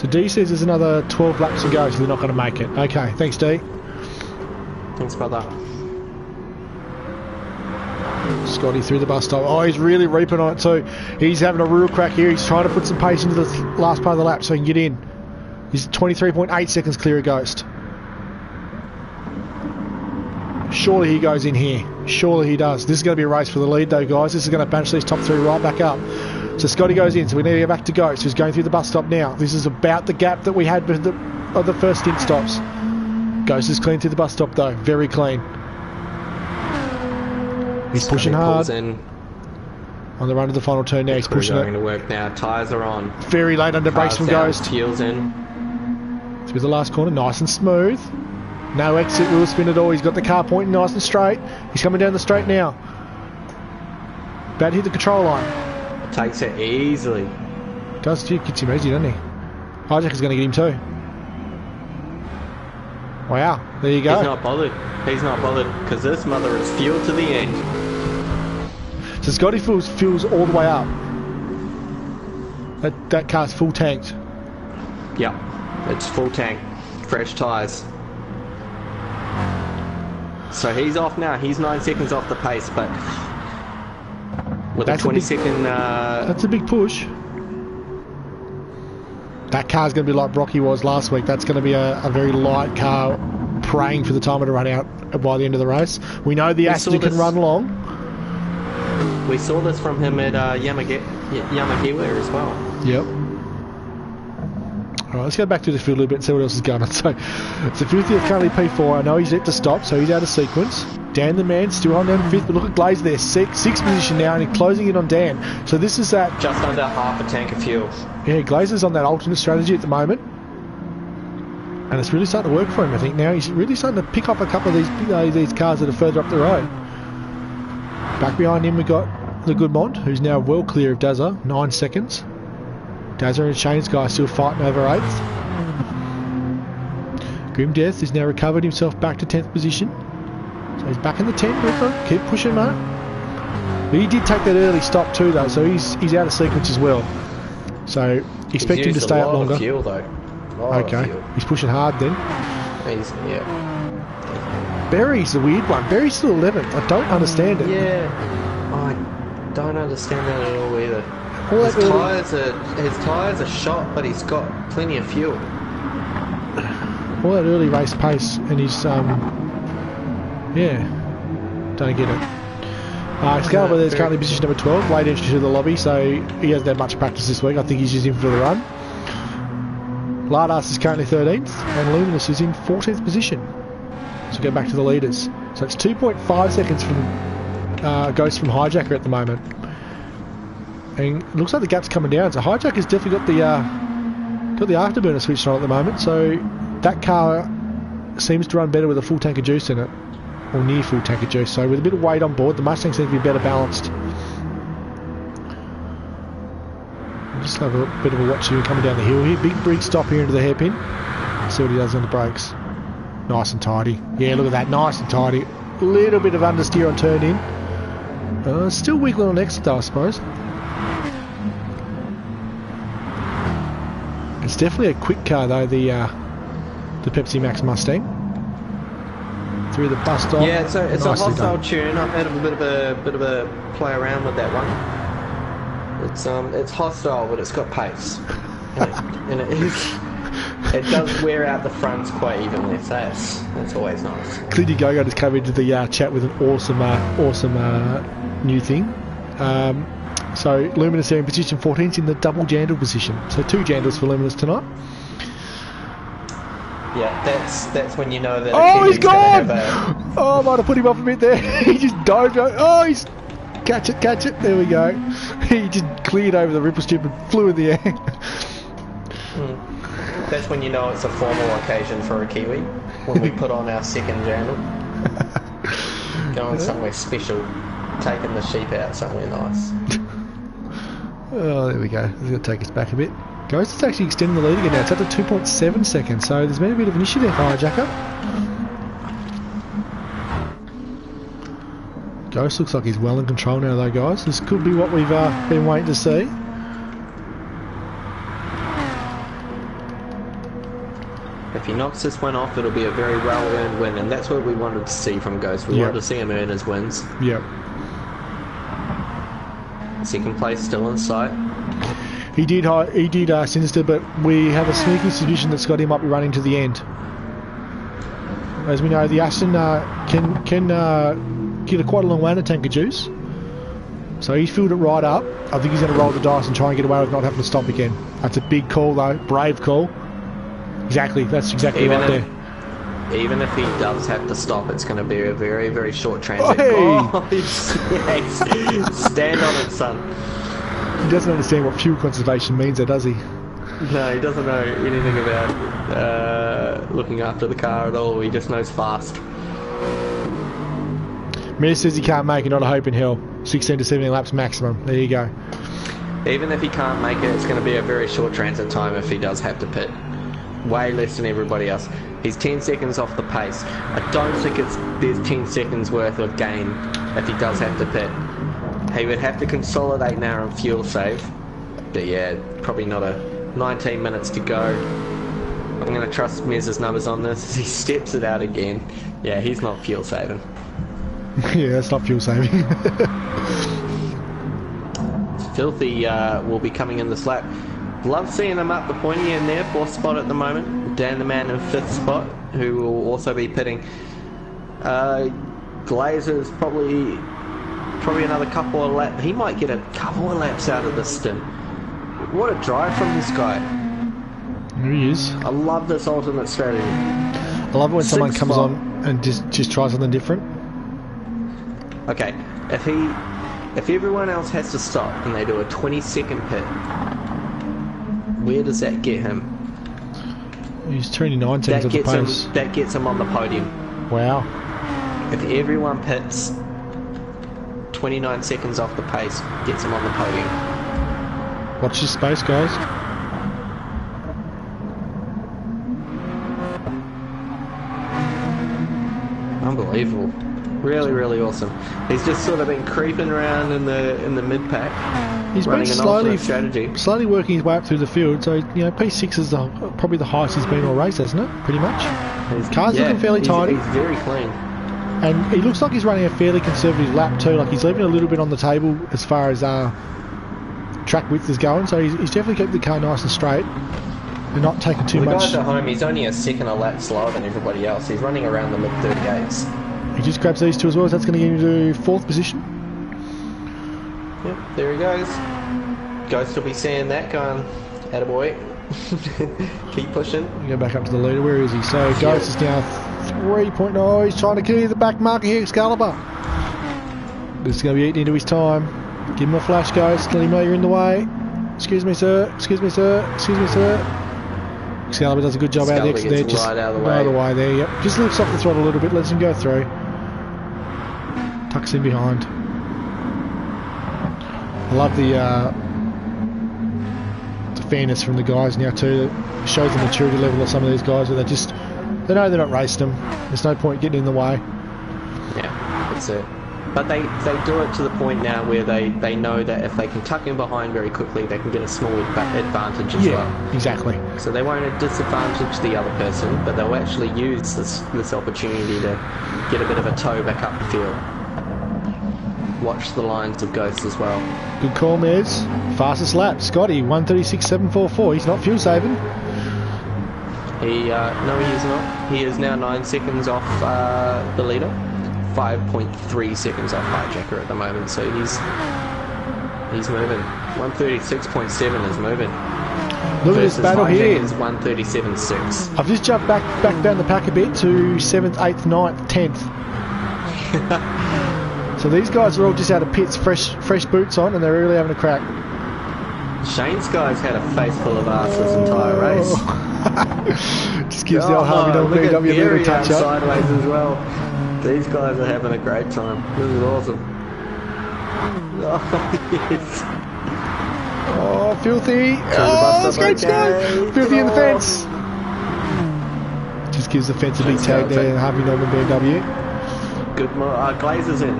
D says there's another 12 laps to go, so they're not going to make it. Okay, thanks D. Thanks, brother. Scotty through the bus stop. Oh, he's really reaping on it too. He's having a real crack here. He's trying to put some pace into the last part of the lap so he can get in. He's 23.8 seconds clear of Ghost. Surely he goes in here. Surely he does. This is going to be a race for the lead though, guys. This is going to bunch these top three right back up. So Scotty goes in, so we need to go back to Ghost, who's going through the bus stop now. This is about the gap that we had with the first stint stops. Ghost is clean through the bus stop though. Very clean. He's pushing hard. In. On the run to the final turn now. He's pushing it. Going to work now. Tyres are on. Very late under brakes from Ghost. Fuel's in. Through the last corner. Nice and smooth. No exit wheel spin at all. He's got the car pointing nice and straight. He's coming down the straight now. About to hit the control line. Takes it easily. Gets him easy, doesn't he? Hijacker's going to get him too. Wow, there you go. He's not bothered. He's not bothered because this mother is fuel to the end. So Scotty fuels all the way up. That car's full tanked. Yep, it's full tank. Fresh tyres. So he's off now. He's 9 seconds off the pace, but with a 20-second... That's a big push. That car's going to be like Brocky was last week. That's going to be a very light car praying for the timer to run out by the end of the race. We know the Aston can run long. We saw this from him at Yamagiwa as well. Yep. Alright, let's go back to the field a little bit and see what else is going on. So, it's a 50th currently P4. I know he's yet to stop, so he's out of sequence. Dan the man still on down 5th, but look at Glaze there. Sixth position now, and he's closing in on Dan. So this is that... Just under half a tank of fuel. Yeah, Glaze is on that alternate strategy at the moment. And it's really starting to work for him, I think. Now he's really starting to pick up a couple of these cars that are further up the road. Back behind him we got the Goodmont, who's now well clear of Dazza, 9 seconds. Dazza and Shane's guy still fighting over 8th. Grim Death has now recovered himself back to 10th position. So he's back in the 10th, Ripper. Keep pushing, mate. But he did take that early stop too, though, so he's out of sequence as well. So expect him to stay up longer. Fuel, though. Okay, he's pushing hard then. Yeah. Berry's the weird one. Berry's still 11th. I don't understand it. Yeah, I don't understand that at all either. His tyres are shot, but he's got plenty of fuel. All that early race pace, and he's yeah, don't get it. Excalibur there's currently position number 12, late entry to the lobby, so he hasn't had much practice this week. I think he's just in for the run. Lardas is currently 13th, and Luminous is in 14th position. So go back to the leaders. So it's 2.5 seconds from Ghost from Hijacker at the moment. And it looks like the gap's coming down. So Hijacker's definitely got the afterburner switched on at the moment. So that car seems to run better with a full tank of juice in it, or near full tank of juice. So with a bit of weight on board, the Mustang seems to be better balanced. Just have a bit of a watch here coming down the hill here. Big stop here into the hairpin. See what he does on the brakes. Nice and tidy. Yeah, look at that. Nice and tidy. A little bit of understeer on turn in. Still wiggling on exit though, I suppose. It's definitely a quick car though, the Pepsi Max Mustang. Through the bus stop. Yeah, it's a hostile done. tune. I've had a bit of a play around with that one. It's hostile, but it's got pace, and it does wear out the fronts quite evenly. So that's always nice. Cliddy Gogo just came into the chat with an awesome new thing. So Luminous there in position 14's in the double jandal position. So 2 jandals for Luminous tonight. Yeah, that's when you know that. Oh, he's gone! Oh, I might have put him off a bit there. He just dived. Oh, he's catch it. There we go. He just cleared over the ripple strip and flew in the air. That's when you know it's a formal occasion for a Kiwi. When we put on our second jandal, going somewhere special, taking the sheep out somewhere nice. Oh, there we go. It's going to take us back a bit. Ghost is actually extending the lead again now. It's up to 2.7 seconds, so there's been a bit of an issue there for Hijacker. Ghost looks like he's well in control now though, guys. This could be what we've been waiting to see. If he knocks this one off, it'll be a very well-earned win, and that's what we wanted to see from Ghost. We wanted to see him earn his wins. Yep. Second place still in sight. He did Sinister, but we have a sneaky suspicion that's got him might be running to the end. As we know, the Aston can get quite a long way in a tank of juice. So he's filled it right up. I think he's going to roll the dice and try and get away with not having to stop again. That's a big call though, brave call. Exactly, that's exactly right there. Even if he does have to stop, it's going to be a very, very short transit. Hey! Oh, yes. Stand on it, son. He doesn't understand what fuel conservation means, though, does he? No, he doesn't know anything about looking after the car at all. He just knows fast. Mir says he can't make it, not a hope in hell. 16 to 17 laps maximum. There you go. Even if he can't make it, it's going to be a very short transit time if he does have to pit. Way less than everybody else. He's 10 seconds off the pace. I don't think there's 10 seconds worth of gain if he does have to pit. He would have to consolidate now and fuel save. But yeah, probably not a 19 minutes to go. I'm going to trust Mez's numbers on this as he steps it out again. Yeah, he's not fuel saving. Yeah, that's not fuel saving. Filthy will be coming in this lap. Love seeing him up the pointy end there, 4th spot at the moment. Dan the man in 5th spot, who will also be pitting. Glazer's probably another couple of laps. He might get a couple of laps out of this stint. What a drive from this guy. There he is. I love this alternate strategy. I love it when someone comes on and just tries something different. Okay, if everyone else has to stop and they do a 20-second pit, where does that get him? He's 29 seconds at the pace. That gets him on the podium. Wow. If everyone pits 29 seconds off the pace, gets him on the podium. Watch this space, guys. Unbelievable. Really, really awesome. He's just sort of been creeping around in the mid pack. He's been slowly working his way up through the field. So you know, P6 is probably the highest he's been all race, hasn't it? Pretty much. His car's looking fairly tidy. He's very clean. And he looks like he's running a fairly conservative lap too. Like he's leaving a little bit on the table as far as track width is going. So he's definitely kept the car nice and straight and not taking too much. The guys at home, he's only a second a lap slower than everybody else. He's running around the mid 38s. He just grabs these two as well. So that's going to get him to 4th position. Yep, there he goes. Ghost will be seeing that going, attaboy. Keep pushing. Go back up to the leader. Where is he? So Ghost is now 3.0. He's trying to clear the back marker here, Excalibur. This is going to be eating into his time. Give him a flash, Ghost. Let him know you're in the way. Excuse me, sir. Excuse me, sir. Excuse me, sir. Excalibur does a good job out of the exit there. Just right out of the way there. Yep. Just lifts off the throttle a little bit. Lets him go through. Tucks in behind. I love the fairness from the guys now too. It shows the maturity level of some of these guys where they know they're not racing them. There's no point getting in the way. Yeah, that's it. But they do it to the point now where they know that if they can tuck in behind very quickly, they can get a small advantage as well. Exactly. So they won't disadvantage the other person, but they'll actually use this opportunity to get a bit of a toe back up the field. Watch the lines of ghosts as well. Good call, Mez. Fastest lap, Scotty, 1:36.744. He's not fuel saving. No, he is not. He is now 9 seconds off the leader. 5.3 seconds off Hijacker at the moment, so he's moving. 136.7 is moving. Look at this battle here. Is 137.6. I've just jumped back down the pack a bit to 7th, 8th, 9th, 10th. So these guys are all just out of pits, fresh boots on, and they're really having a crack. Shane's guy's had a face full of arse this entire race. Just gives the old Harvey Dog BMW a little touch up. Sideways as well. These guys are having a great time. This is awesome. Oh, yes. Oh, filthy. Oh, skate. Filthy in the fence. Just gives the fence a big tag there, Harvey Norman BMW. Good, Glazer's in.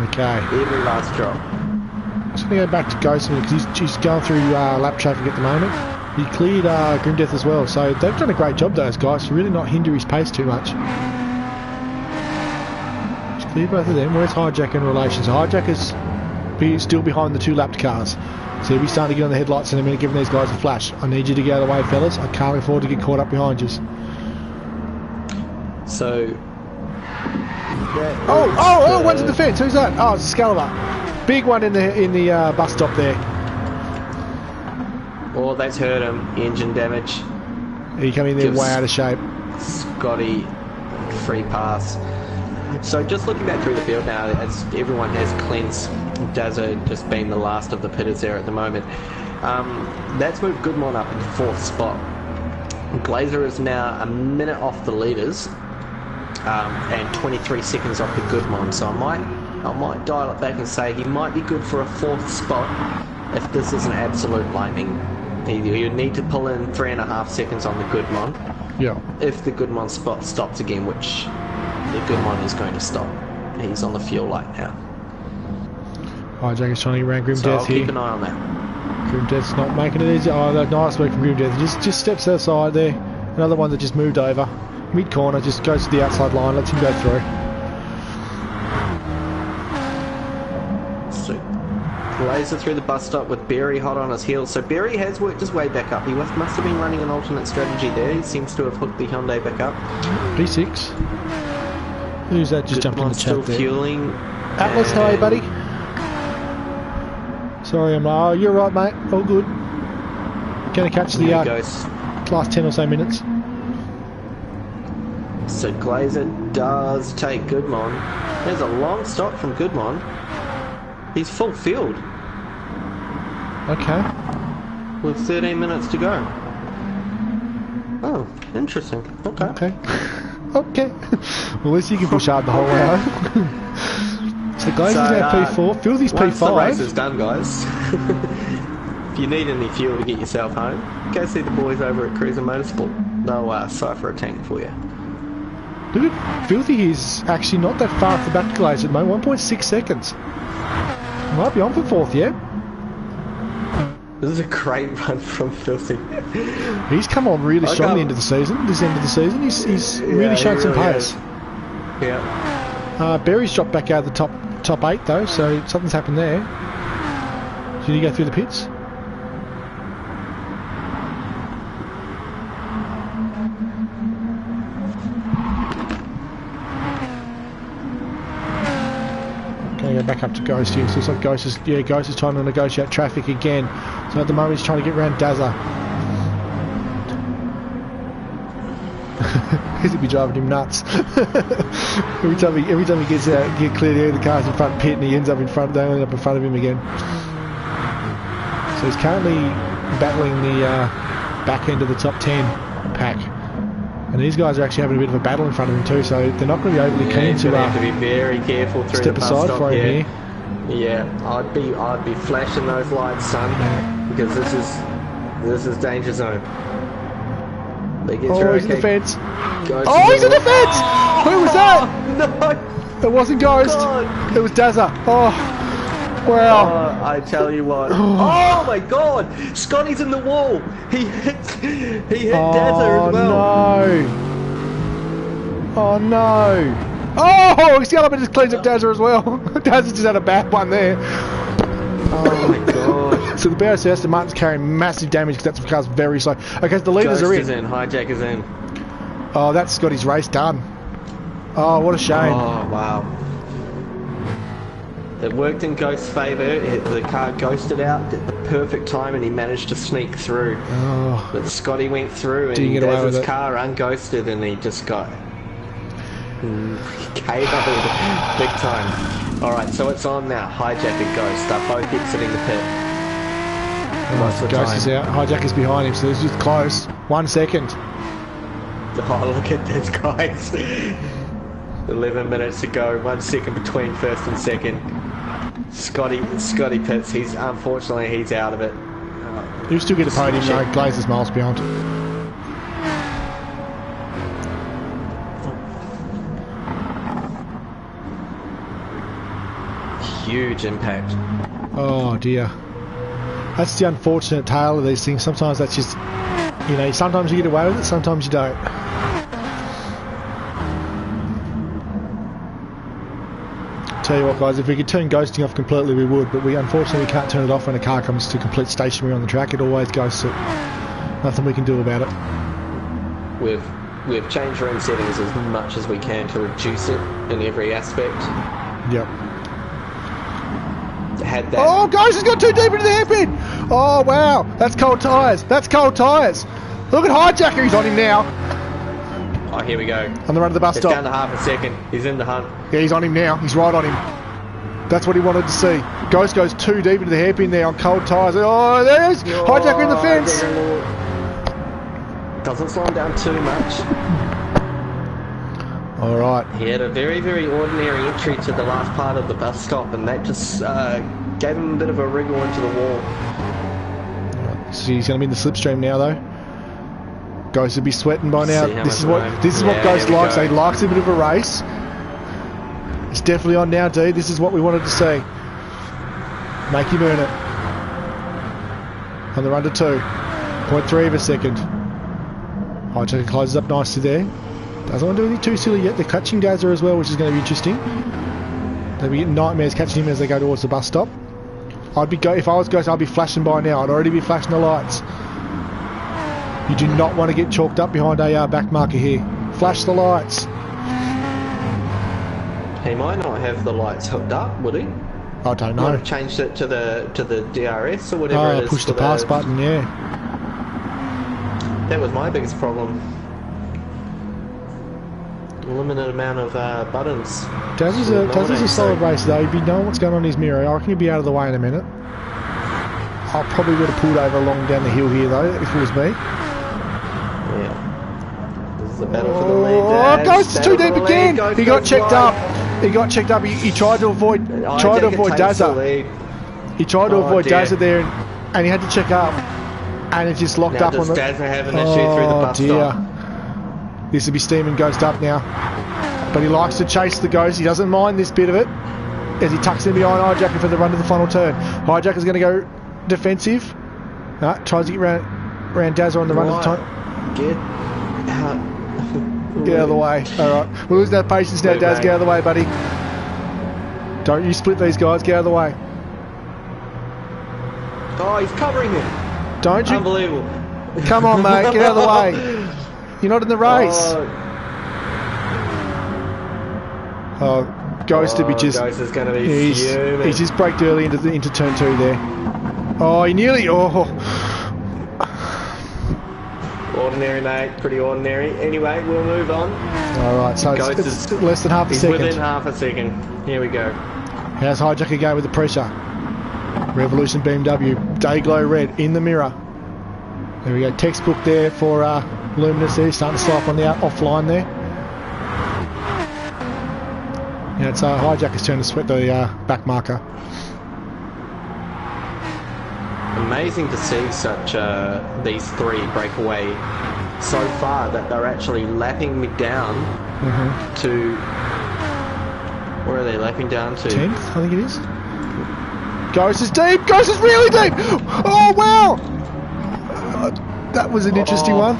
Okay. Every last drop. I'm just going to go back to Ghostman because he's going through lap traffic at the moment. He cleared Grim Death as well, so they've done a great job, those guys, to really not hinder his pace too much. Just cleared both of them. Where's Hijacker in relation? So Hijacker's still behind the 2 lapped cars. So he'll be starting to get on the headlights in a minute, giving these guys a flash. I need you to get out of the way, fellas. I can't afford to get caught up behind you. So... one's in the fence. Who's that? Oh, it's Excalibur. Big one in the bus stop there. Oh, that's hurt him. Engine damage. He came in there way out of shape. Scotty, free pass. So just looking back through the field now, as everyone has cleansed, Dazza just being the last of the pitters there at the moment. That's moved Goodmon up into 4th spot. Glazer is now a minute off the leaders. And 23 seconds off the Goodmon, so I might dial it back and say he might be good for a 4th spot if this is an absolute lightning. You need to pull in 3.5 seconds on the Goodmon. Yeah. If the Goodmon spot stops again, which the Goodmon is going to stop. He's on the fuel light now. Hijacker's trying to get around Grim So Death I'll here. keep an eye on that. Grim Death's not making it easy. Oh, that nice work from Grim Death. Just steps outside there. Another one that just moved over. Mid corner, just goes to the outside line, lets him go through. So, Glazer through the bus stop with Berry hot on his heels. So Berry has worked his way back up. He must have been running an alternate strategy there. He seems to have hooked the Hyundai back up. P6. Who's that just jumped in the chat still there? Fueling. Atlas, how are you, buddy? Sorry, oh, you're right, mate. All good. Gonna catch the last 10 or so minutes. So Glazer does take Goodmon. There's a long stop from Goodmon. He's full field. Okay. With 13 minutes to go. Oh, interesting. Okay. Okay. Okay. Well, at least you can push hard the whole way home. So Glazer's now P4. Filthy's P5. Once the race is done, guys. If you need any fuel to get yourself home, go see the boys over at Cruiser Motorsport. They'll cypher a tank for you. Look at Filthy is actually not that far off the back to Glazer at the moment, 1.6 seconds. Might be on for 4th, yeah? This is a great run from Filthy. He's come on really strong the end of the season. This end of the season, he's really shown some pace. Yeah. Berry's dropped back out of the top 8 though, so something's happened there. Did he go through the pits? Going to go back up to Ghost here. So looks like Ghost is trying to negotiate traffic again. So at the moment he's trying to get around Dazza. He'll be driving him nuts. every time he gets out, get cleared out of the cars in front pit, and he ends up in front. They end up in front of him again. So he's currently battling the back end of the top 10 pack, and these guys are actually having a bit of a battle in front of him too. So they're not going to be overly keen to have to be very careful through step the bus aside stop for him here. Yeah, I'd be flashing those lights, son, because this is danger zone. They get Oh, through. he's in the fence. He's in the fence! Who was that? No! It wasn't Ghost. God. It was Dazza. Oh, wow. Oh, I tell you what. Oh my God! Scotty's in the wall. He hit Dazza as well. No. Oh no. Oh, he's got up and just cleans up Dazza as well. Dazza just had a bad one there. Oh my God. So the BOC Aston Martin's carrying massive damage because that's the car's very slow. Okay, so the leaders Ghost are is in. Hijack is in. Oh, that's Scotty's race done. Oh, what a shame. Oh wow. It worked in Ghost's favour. The car ghosted out at the perfect time, and he managed to sneak through. Oh. But Scotty went through, and his car unghosted, and he just got KO'd big time. All right, so it's on now. Hijack and Ghost. They're both exiting the pit. Oh, Ghost is out. Hijack is behind him, so this is close. 1 second. Oh, look at this, guys. 11 minutes to go. 1 second between first and second. Scotty pits. Unfortunately he's out of it. He'll still get a podium though. Glazer's miles beyond. Huge impact. Oh dear. That's the unfortunate tale of these things. Sometimes that's just, you know, sometimes you get away with it, sometimes you don't. Tell you what guys, if we could turn ghosting off completely we would, but we unfortunately can't turn it off when a car comes to complete stationary on the track. It always ghosts it. Nothing we can do about it. We've changed our own settings as much as we can to reduce it in every aspect. Yep. Had that. Oh, Ghost has got too deep into the hairpin! Oh wow, that's cold tyres. That's cold tyres. Look at Hijacker, he's on him now. Oh, here we go. On the run of the bus It's stop. down to half a second. He's in the hunt. Yeah, he's on him now. He's right on him. That's what he wanted to see. Ghost goes too deep into the hairpin there on cold tyres. Oh, there's Hijacker in the fence. Doesn't slow him down too much. All right. He had a very, very ordinary entry to the last part of the bus stop, and that just gave him a bit of a wriggle into the wall. So he's going to be in the slipstream now, though. Ghost would be sweating by now. This is what Ghost likes. He likes a bit of a race. It's definitely on now, D. This is what we wanted to see. Make him earn it. On the run to 2.3 of a second. Hijacker closes up nicely there. Doesn't want to do anything too silly yet. They're catching Dazza as well, which is going to be interesting. They'll be getting nightmares catching him as they go towards the bus stop. If I was Ghost, I'd be flashing by now. I'd already be flashing the lights. You do not want to get chalked up behind a back marker here. Flash the lights. He might not have the lights hooked up, would he? I don't know. Might have changed it to the DRS or whatever it is. Push the pass button, yeah. That was my biggest problem. Limited amount of buttons. Dazza's a solid race though. He'd be knowing what's going on in his mirror. I reckon he'd be out of the way in a minute. I probably would have pulled over along down the hill here though, if it was me. Yeah. This is a battle for the lead. Oh, Ghost too deep again. He got checked up. He got checked up. He tried to avoid Dazza. He tried to avoid Dazza there, and he had to check up, and it just locked up on the. Dazza have an issue through the bus stop? This will be steaming Ghost up now, but he likes to chase the Ghost. He doesn't mind this bit of it as he tucks in behind Hijacker for the run to the final turn. Hijacker's going to go defensive. Tries to get around Dazza on the run to the time. Get out of the way. Alright. We're losing our patience now, Daz. Get out of the way, buddy. Don't you split these guys. Get out of the way. Oh, he's covering him. Don't you? Unbelievable. Come on, mate. Get out of the way. You're not in the race. Ghost to be just. Ghost is going to be fuming. He's just braked early into turn 2 there. Oh, he nearly. Ordinary, mate. Pretty ordinary. Anyway, we'll move on. Alright, so it's less than half a second. He's within half a second. Here we go. How's Hijacker going with the pressure? Revolution BMW. Dayglow red in the mirror. There we go. Textbook there for Luminous there. Starting to slide on the offline there. Now it's Hijacker's turn to sweat the back marker. Amazing to see such these three break away so far that they're actually lapping me down to Where are they lapping down to? 10th, I think it is. Ghost is deep! Ghost is really deep! Oh, wow! That was an interesting one.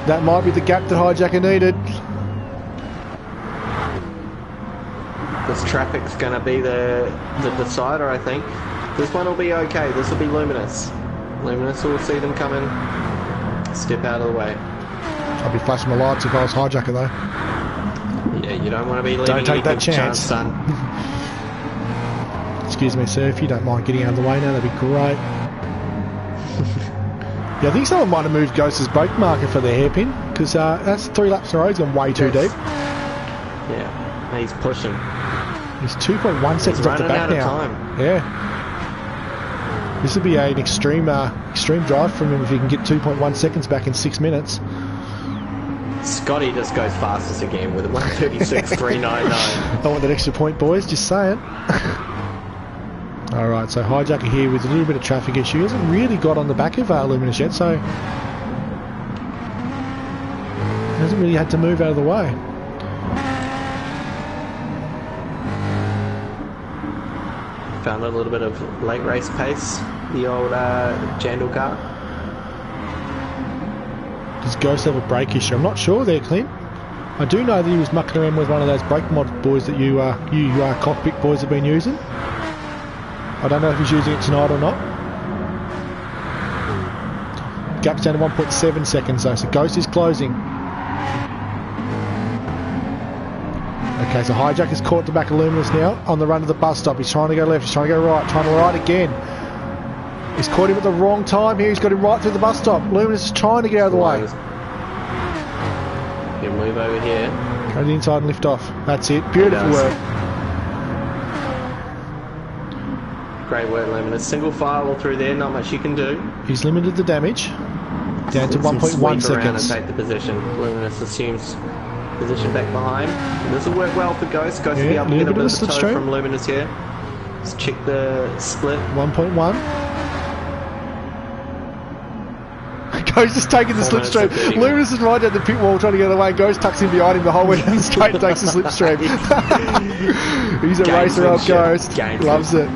That might be the gap that Hijacker needed. This traffic's going to be the decider, I think. This one will be okay. This will be Luminous. Luminous will see them coming. Step out of the way. I'd be flashing my lights if I was Hijacker, though. Yeah, you don't want to be leaving Don't take that any chance, son. Excuse me, sir, if you don't mind getting out of the way now, that'd be great. Yeah, I think someone might have moved Ghost's brake marker for the hairpin, because that's 3 laps in a row. He's gone way too deep. Yeah, he's pushing. He's 2.1 seconds off the back now. Time. Yeah. This would be an extreme drive from him if he can get 2.1 seconds back in 6 minutes. Scotty just goes fastest again with a 1:36.399. I want that extra point, boys. Just saying. Alright, so Hijacker here with a little bit of traffic issue. He hasn't really got on the back of Luminous yet, so he hasn't really had to move out of the way. Found a little bit of late race pace, the old Jandal car. Does Ghost have a brake issue? I'm not sure there, Clint. I do know that he was mucking around with one of those brake mod boys that you cockpit boys have been using. I don't know if he's using it tonight or not. Gap's down to 1.7 seconds though, so Ghost is closing. Okay, so Hijacker's caught the back of Luminous now on the run to the bus stop. He's trying to go left, he's trying to go right, trying to right again. He's caught him at the wrong time here, he's got him right through the bus stop. Luminous is trying to get out of the way. Get move over here. Go to the inside and lift off. That's it. Beautiful work. Great work, Luminous. Single file all through there, not much you can do. He's limited the damage. Down to 1.1 seconds. And take the position. Luminous assumes position back behind. This will work well for Ghost. Ghost will be able to get a bit of toe from Luminous here. Let's check the split. 1.1. Ghost is taking the slipstream. Luminous is right down the pit wall trying to get away. Ghost tucks in behind him the whole way down the straight and takes the slipstream. He's a racer up, Ghost. Loves it.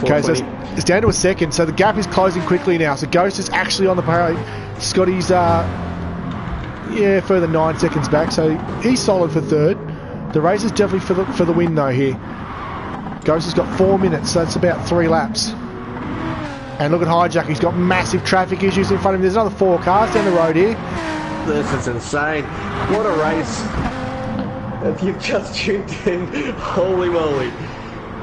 Okay, so it's down to a second. So the gap is closing quickly now. So Ghost is actually on the parade. Scotty's, further 9 seconds back. So he's solid for third. The race is definitely for the win though here. Ghost has got 4 minutes, so that's about 3 laps. And look at Hijacker, he's got massive traffic issues in front of him. There's another 4 cars down the road here. This is insane. What a race. If you've just tuned in, holy moly.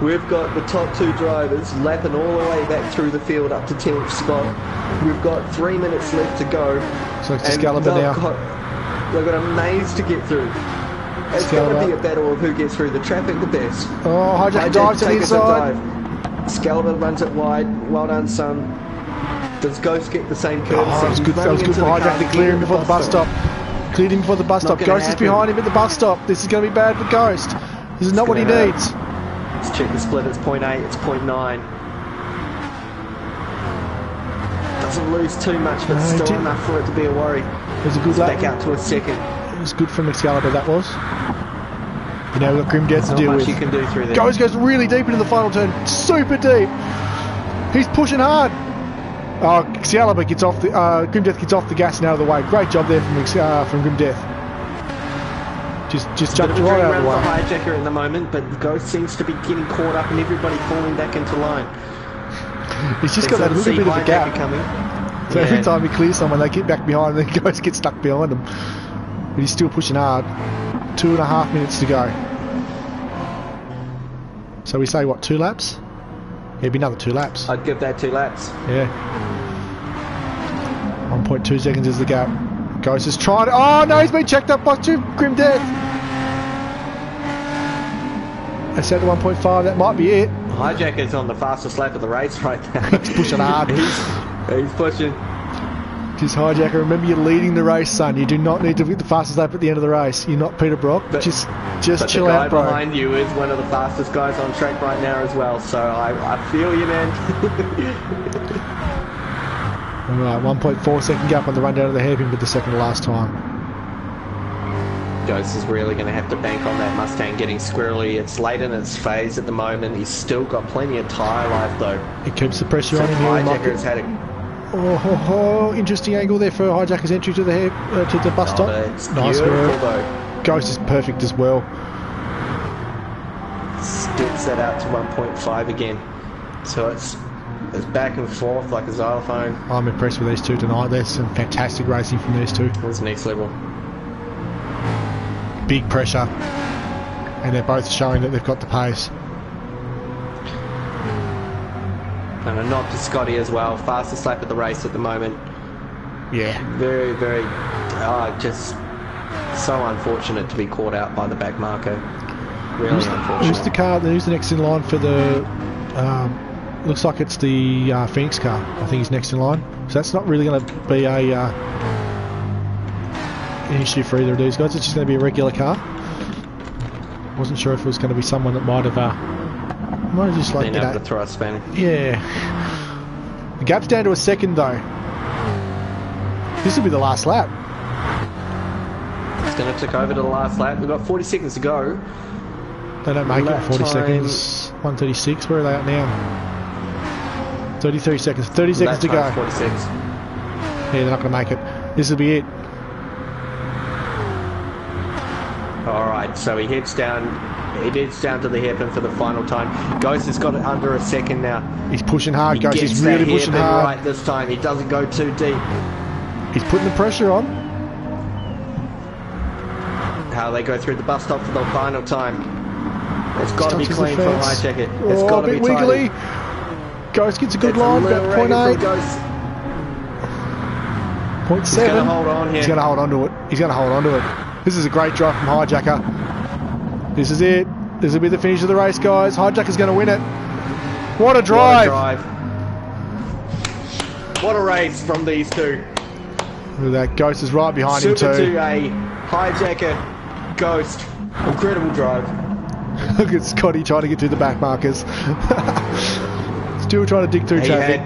We've got the top 2 drivers lapping all the way back through the field up to 10th spot. We've got 3 minutes left to go. So it's Excalibur now. They've got a maze to get through. It's going to be a battle of who gets through the traffic the best. Oh, Hijacker dives to the inside. Excalibur runs it wide. Well done, son. Does Ghost get the same courtesy? Oh, that was good for Hijacker to clear him before the bus stop. Cleared him before the bus stop. Ghost is behind him at the bus stop. This is going to be bad for Ghost. This is not what he needs. Let's check the split. It's 0.8. It's 0.9. Doesn't lose too much, but still enough for it to be a worry. It was a good lap. Back out to a second. It was good from Excalibur, that was. You know, we've got Grim Death to deal with. You can do through there. Goes really deep into the final turn. Super deep. He's pushing hard. Oh, Excalibur gets off the... Grim Death gets off the gas and out of the way. Great job there from Grim Death. Just jumped right out of the way. Hijacker at the moment, but Ghost seems to be getting caught up and everybody falling back into line. He's just got that little bit of a gap. Coming. So every time he clears someone, they get back behind him, and Ghost gets stuck behind him. But he's still pushing hard. 2.5 minutes to go. So we say, what, 2 laps? Yeah, it'd be another 2 laps. I'd give that 2 laps. Yeah. 1.2 seconds is the gap. Ghost is trying to... Oh, no, he's been checked up by Grim Death. That's at the 1.5. That might be it. Hijacker's on the fastest lap of the race right now. He's pushing hard. He's pushing. Just Hijacker, remember you're leading the race, son. You do not need to get the fastest lap at the end of the race. You're not Peter Brock. Just chill out, bro. The guy behind you is one of the fastest guys on track right now as well. So I feel you, man. Alright, 1.4 second gap on the run down to the hairpin, but the second to last time. Ghost is really going to have to bank on that Mustang getting squirrely. It's late in its phase at the moment. He's still got plenty of tyre life though. It keeps the pressure So on him here. Hijacker's had a Interesting angle there for Hijacker's entry to the bus stop. It's Nice beautiful work. though. Ghost is perfect as well. Sticks that out to 1.5 again. So it's back and forth like a xylophone. I'm impressed with these two tonight. There's some fantastic racing from these two. It's next level. Big pressure. And they're both showing that they've got the pace. And a nod to Scotty as well. Fastest lap of the race at the moment. Yeah. Very, very, just so unfortunate to be caught out by the back marker. Really unfortunate. Who's the car? Who's the next in line for the? Looks like it's the Phoenix car. I think he's next in line. So that's not really going to be an issue for either of these guys. It's just going to be a regular car. Wasn't sure if it was going to be someone that might have just like been able to throw a spanner. Yeah. The gap's down to a second though. This will be the last lap. It's going to tick over to the last lap. We've got 40 seconds to go. They don't make Lap it 40 time. seconds. 136. Where are they at now? 33 seconds. 30 seconds to go. 46. Yeah, they're not going to make it. This will be it. Alright, so he heads down to the hairpin for the final time. Ghost has got it under a second now. He's pushing hard, He Ghost. gets He's really that pushing hairpin hard. right this time. He doesn't go too deep. He's putting the pressure on. How they go through the bus stop for the final time. It's got to be Touches clean the for fence. Hijacker. It's Oh, got a to bit be wiggly. tidy. Ghost gets a good It's line, a little about ragged 0.8. for Ghost. 0.7. He's going to hold on here. He's going to hold on to it. He's going to hold on to it. This is a great drive from Hijacker. This is it. This will be the finish of the race, guys. Hijacker's going to win it. What a drive. What a race from these two. Look at that. Ghost is right behind him Super too. 2A, Hijacker, Ghost. Incredible drive. Look at Scotty trying to get through the back markers. Still trying to dig through traffic.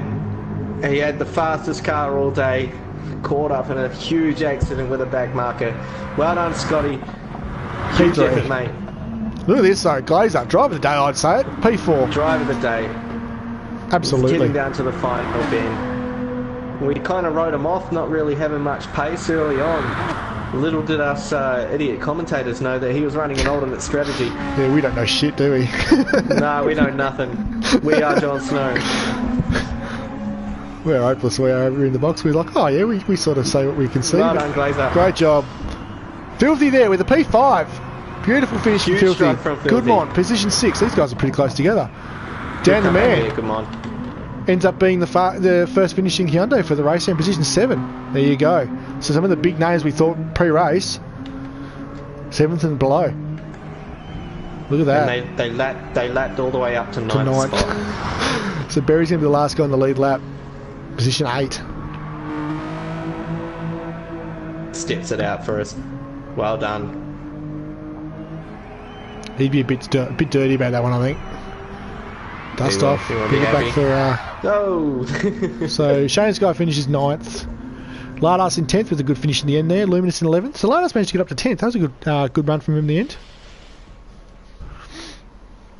He had the fastest car all day. Caught up in a huge accident with a back marker. Well done, Scotty. Huge P3. effort, mate. Look at this though. Glazer, drive of the day, I'd say it. P4. Drive of the day. Absolutely. Getting down to the final bend. We kind of wrote him off, not really having much pace early on. Little did us idiot commentators know that he was running an alternate strategy. Yeah, we don't know shit, do we? No, we know nothing. We are Jon Snow. We're hopeless. We are over in the box. We're like, oh yeah, we sort of say what we can see. Well done, Glazer. Great job. Filthy there with a P5. Beautiful finish from Huge Filthy. strike from Filthy. Goodmont, position 6. These guys are pretty close together. Dan the man. Yeah, come on. Ends up being the first finishing Hyundai for the race in position 7. There you go. So some of the big names we thought pre-race, 7th and below. Look at that. And they lapped all the way up to ninth spot. So Berry's going to be the last guy on the lead lap. Position 8. Steps it out for us. Well done. He'd be a bit dirty about that one, I think. Dust He will. off. He will Bring be it back happy. for... Oh! So Shane Sky finishes 9th. Lardas in 10th with a good finish in the end there. Luminous in 11th. So Lardas managed to get up to 10th. That was a good run from him in the end.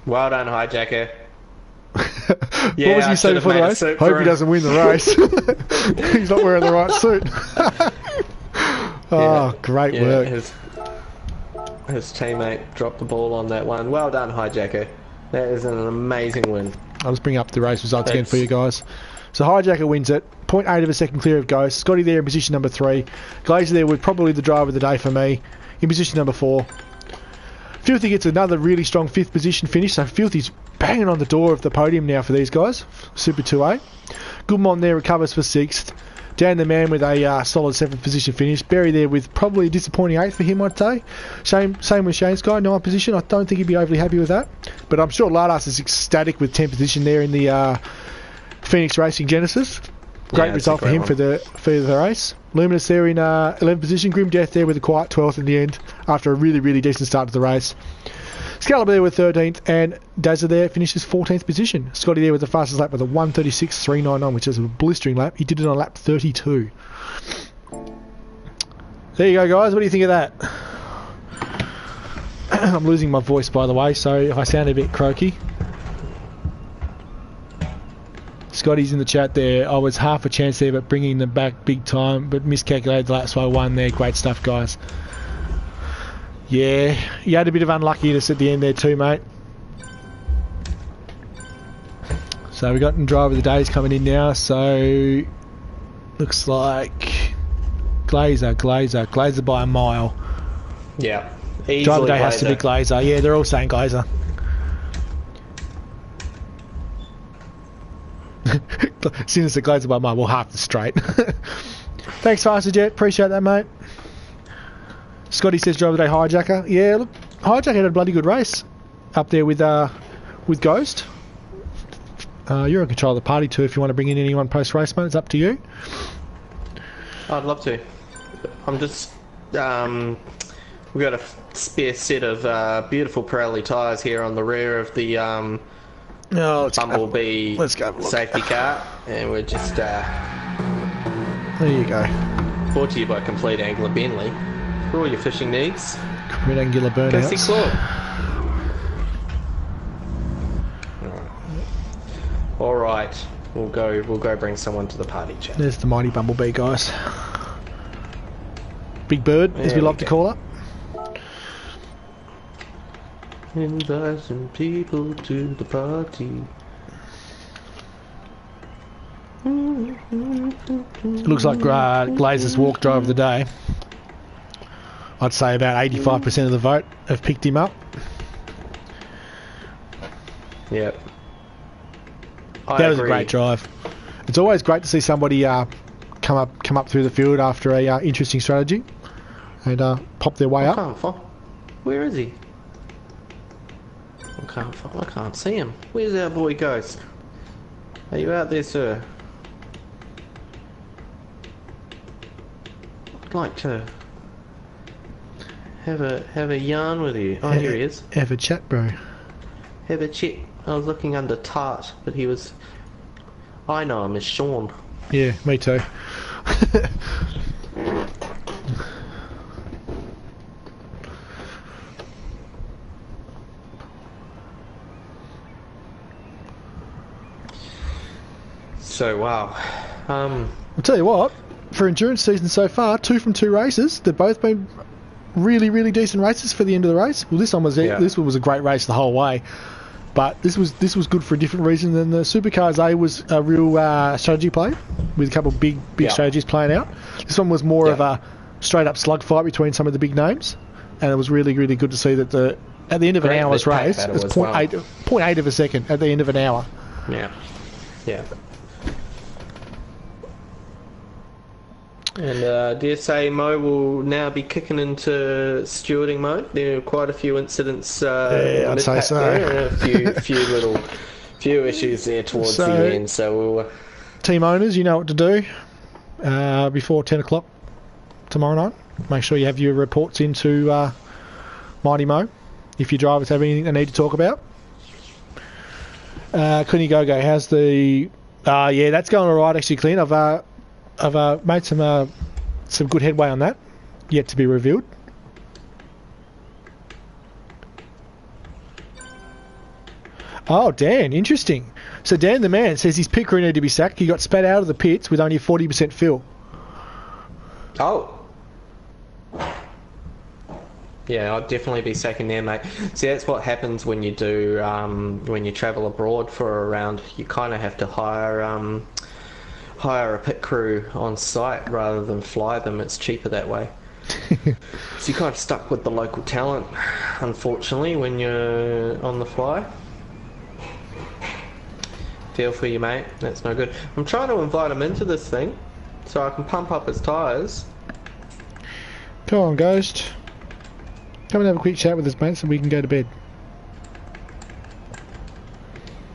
Well done, Hijacker. What was he saying before the race? Hope he doesn't win the race. He's not wearing the right suit. Great work. His teammate dropped the ball on that one. Well done, Hijacker. That is an amazing win. I'll just bring up the race results again for you guys. So Hijacker wins it. 0.8 of a second clear of Ghost. Scotty there in position number 3. Glazer there with probably the driver of the day for me in position number 4. Filthy gets another really strong 5th position finish. So Filthy's banging on the door of the podium now for these guys. Super 2A. Goodmont there recovers for 6th. Dan the man with a solid 7th position finish. Berry there with probably a disappointing 8th for him, I'd say. Same with Shane Sky, 9th position. I don't think he'd be overly happy with that. But I'm sure Lardas is ecstatic with 10th position there in the Phoenix Racing Genesis. Great result for him for the race. Luminous there in 11th position. Grim Death there with a quiet 12th in the end after a really, really decent start to the race. Scalabur there with 13th, and Dazza there finishes 14th position. Scotty there with the fastest lap with a 1:36.399, which is a blistering lap. He did it on lap 32. There you go, guys. What do you think of that? I'm losing my voice, by the way, so if I sound a bit croaky. Scotty's in the chat there. I was half a chance there, but bringing them back big time, but miscalculated the lap, so I won there. Great stuff, guys. Yeah, you had a bit of unluckiness at the end there too, mate. So we got driver of the day's coming in now, so looks like Glazer by a mile. Yeah. Driver of the day has to be Glazer. Yeah, they're all saying Glazer. As soon as the Glazer by a mile, we'll half the straight. Thanks, Faster Jet. Appreciate that, mate. Scotty says driver of the day Hijacker. Yeah, look, Hijacker had a bloody good race up there with Ghost. You're in control of the party too if you want to bring in anyone post-race, mate. It's up to you. I'd love to. I'm just... we've got a spare set of beautiful Pirelli tyres here on the rear of the Bumblebee safety car. And we're just... there you go. Brought to you by Complete Angler Bentley. For all your fishing needs. Complete Angular Burnouts. Go see Claude. All right, we'll go bring someone to the party, chat. There's the mighty Bumblebee, guys. Big Bird, as we like to call it. Inviting people to the party. It looks like Glazer's walk driver of the day. I'd say about 85% of the vote have picked him up. Yep. That was a great drive. It's always great to see somebody come up through the field after a interesting strategy and pop their way up. Where is he? I can't see him. Where's our boy Ghost? Are you out there, sir? I'd like to have a yarn with you. Oh, here he is. Have a chat, bro. Have a chat. I was looking under Tart, but he was... I know him as Sean. Yeah, me too. So, wow. I'll tell you what, for endurance season so far, 2 from 2 races, they've both been really, really decent races for the end of the race. Well, this one was a great race the whole way. But this was good for a different reason than the Supercars A was a real strategy play with a couple of big strategies playing out. This one was more of a straight up slugfight between some of the big names, and it was really, really good to see that at the end of an hour's race, it's 0.8 of a second at the end of an hour. Yeah. And dare say Mo will now be kicking into stewarding mode. There are quite a few incidents I'd say so. There, and a few issues there towards the end. So we'll, team owners, you know what to do before 10 o'clock tomorrow night. Make sure you have your reports into Mighty Mo if your drivers have anything they need to talk about. Clinny Go-Go, how's the... yeah, that's going alright actually, Clint. I've made some good headway on that, yet to be revealed. Oh, Dan, interesting. So Dan the man says his pit crew needed to be sacked. He got spat out of the pits with only 40% fill. Oh. Yeah, I'd definitely be sacking there, mate. See, that's what happens when you do, when you travel abroad for a round. You kind of have to hire a pit crew on site rather than fly them. It's cheaper that way. So you're kind of stuck with the local talent, unfortunately, when you're on the fly. Feel for you, mate. That's no good. I'm trying to invite him into this thing so I can pump up his tyres. Come on, Ghost. Come and have a quick chat with us, mate, so we can go to bed.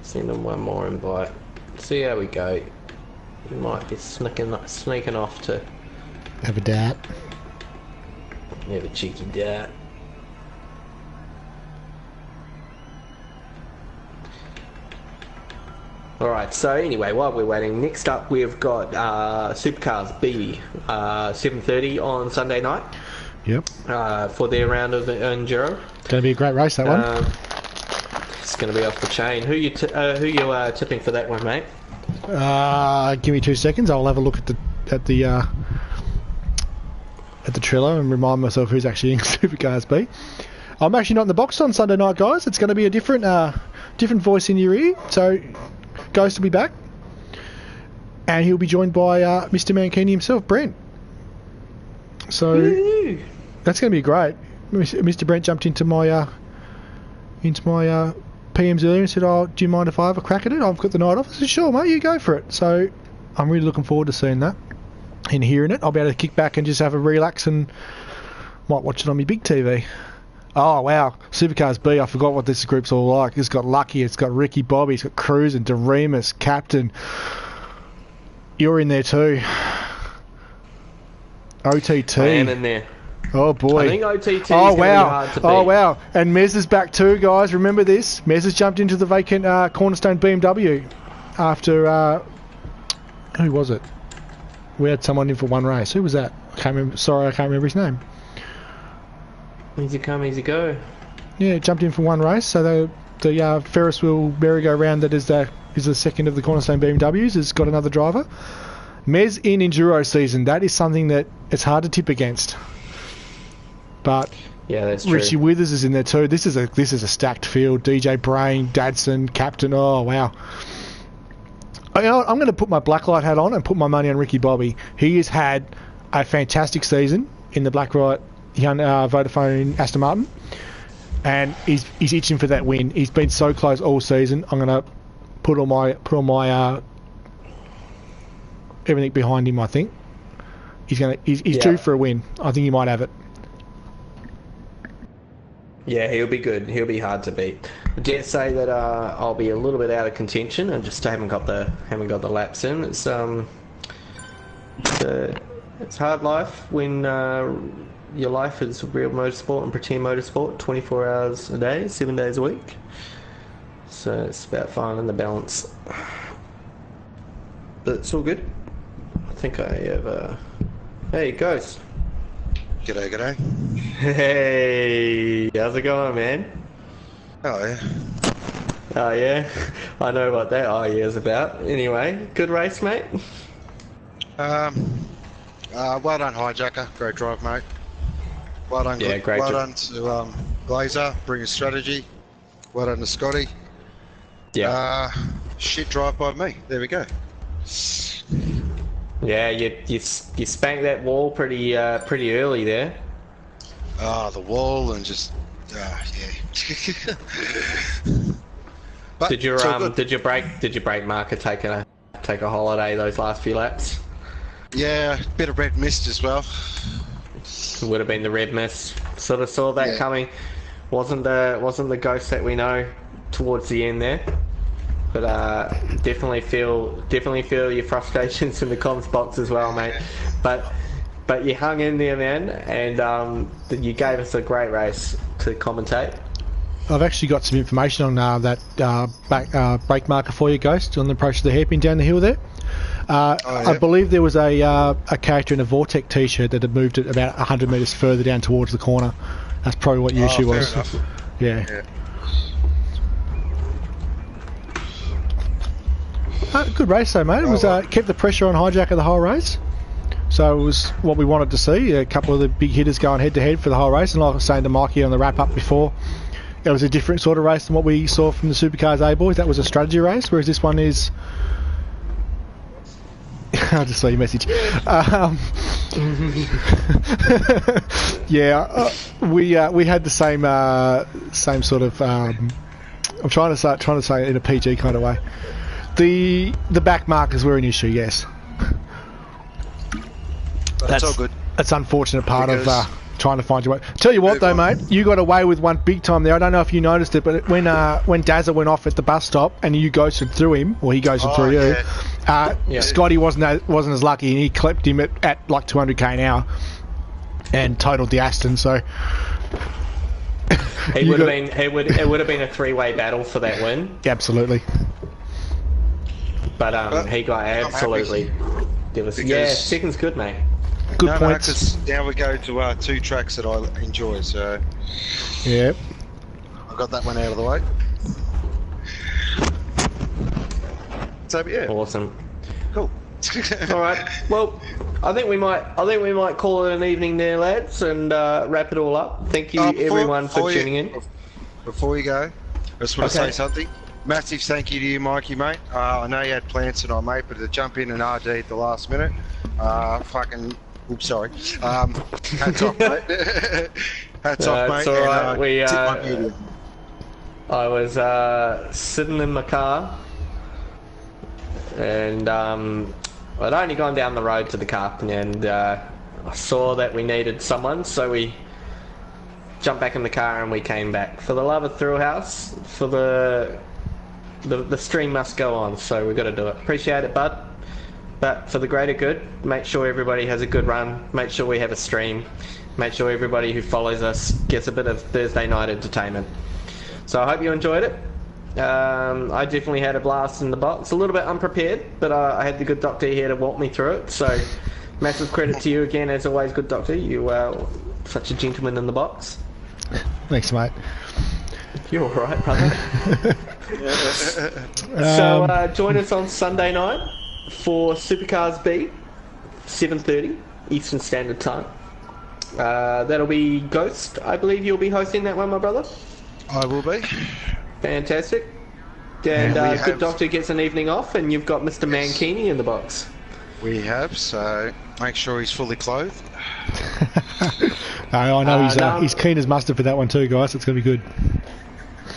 Send him one more invite. See how we go. He might be sneaking off to have a dart. Have a cheeky dart. Alright, so anyway, while we're waiting, next up we've got Supercars B, 7:30 on Sunday night. Yep. For their round of the Enduro. Going to be a great race, that one. It's going to be off the chain. Who you tipping for that one, mate? Give me 2 seconds. I'll have a look at the Trello and remind myself who's actually in Supercars B. I'm actually not in the box on Sunday night, guys. It's going to be a different voice in your ear. So, Ghost will be back, and he'll be joined by Mr. Mankini himself, Brent. So that's going to be great. Mr. Brent jumped into my PMs earlier and said, "Oh, do you mind if I have a crack at it? I've got the night off." I said, "Sure, mate, you go for it." So I'm really looking forward to seeing that and hearing it. I'll be able to kick back and just have a relax and might watch it on my big TV. Oh, wow. Supercars B, I forgot what this group's all like. It's got Lucky, it's got Ricky Bobby, it's got Cruz and DeRemus, Captain. You're in there too. OTT. I am in there. Oh, boy. I think OTT is going to be hard to beat. Oh, wow. And Mez is back too, guys. Remember this. Mez has jumped into the vacant Cornerstone BMW after... who was it? We had someone in for one race. Who was that? I can't remember. Sorry, I can't remember his name. Easy come, easy go. Yeah, jumped in for one race. So the Ferris wheel merry-go-round that is the second of the Cornerstone BMWs has got another driver. Mez in Enduro season. That is something that it's hard to tip against. But yeah, that's true. Richie Withers is in there too. This is a stacked field. DJ Brain, Dadson, Captain. Oh, wow. I'm going to put my blacklight hat on and put my money on Ricky Bobby. He has had a fantastic season in the Blacklight Vodafone Aston Martin, and he's itching for that win. He's been so close all season. I'm going to put all my everything behind him. I think he's due for a win. I think he might have it. Yeah, he'll be good. He'll be hard to beat. I dare say that I'll be a little bit out of contention. I just haven't got the laps in. It's hard life when your life is real motorsport and pretend motorsport, 24 hours a day, 7 days a week. So it's about finding the balance. But it's all good. I think I have. Hey, Ghost. G'day. Hey, how's it going, man? Oh, yeah. Oh, yeah? I know what that oh, yeah is about. Anyway, good race, mate? Well done, Hijacker. Great drive, mate. Well done, yeah, great well done to Glazer, bring a strategy. Well done to Scotty. Yeah. Shit drive by me. There we go. Yeah, you spanked that wall pretty early there. The wall and just yeah. But did your brake marker take a holiday those last few laps? Yeah, bit of red mist as well. Would have been the red mist. Sort of saw that coming. Wasn't the Ghost that we know towards the end there. But definitely feel your frustrations in the comms box as well, mate. But you hung in there, man, and you gave us a great race to commentate. I've actually got some information on that brake marker for you, Ghost, on the approach to the hairpin down the hill there. I believe there was a character in a Vortec t-shirt that had moved it about 100 metres further down towards the corner. That's probably what the issue was. Enough. Yeah. Good race though, mate. It was kept the pressure on Hijacker the whole race. So it was what we wanted to see. A couple of the big hitters going head to head for the whole race. And like I was saying to Mikey on the wrap up before, it was a different sort of race than what we saw from the Supercars A boys. That was a strategy race, whereas this one is. I just saw your message. Yeah, we had the same sort of. I'm trying to say it in a PG kind of way. The back markers were an issue, yes. That's all good. That's unfortunate part of trying to find your way. Tell you what though, mate, you got away with one big time there. I don't know if you noticed it, but when Dazza went off at the bus stop and you ghosted through him, or he ghosted through you, Scotty wasn't as lucky, and he clipped him at like 200k an hour and totaled the Aston. So it would have been a three-way battle for that win. Absolutely. But he got absolutely devastated. Yeah, second's good, mate. Good no, points. because now we go to 2 tracks that I enjoy, so Yeah. I got that one out of the way. So yeah, Awesome. cool. All right. Well, I think we might call it an evening there, lads, and wrap it all up. Thank you, everyone, for tuning in. Before you go, I just want to say something. Massive thank you to you, Mikey, mate. I know you had plans tonight, mate, but to jump in and RD at the last minute, oops, sorry. Hats off, mate. Hats off, mate. It's all right. And, I was sitting in my car, and I'd only gone down the road to the car, and I saw that we needed someone, so we jumped back in the car and we came back. For the love of Thrillhouse, for the stream must go on, so we've got to do it. Appreciate it, bud. But for the greater good, make sure everybody has a good run. Make sure we have a stream. Make sure everybody who follows us gets a bit of Thursday night entertainment. So I hope you enjoyed it. I definitely had a blast in the box. A little bit unprepared, but I had the good doctor here to walk me through it. So massive credit to you again, as always, good doctor. You are such a gentleman in the box. Thanks, mate. You're all right, brother. So join us on Sunday night for Supercars B, 7:30 Eastern Standard Time. That'll be Ghost. I believe you'll be hosting that one, my brother. I will be. Fantastic. And good doctor gets an evening off, and you've got Mr. Mankini in the box. We have, so make sure he's fully clothed. I know he's keen as mustard for that one too, guys. It's going to be good.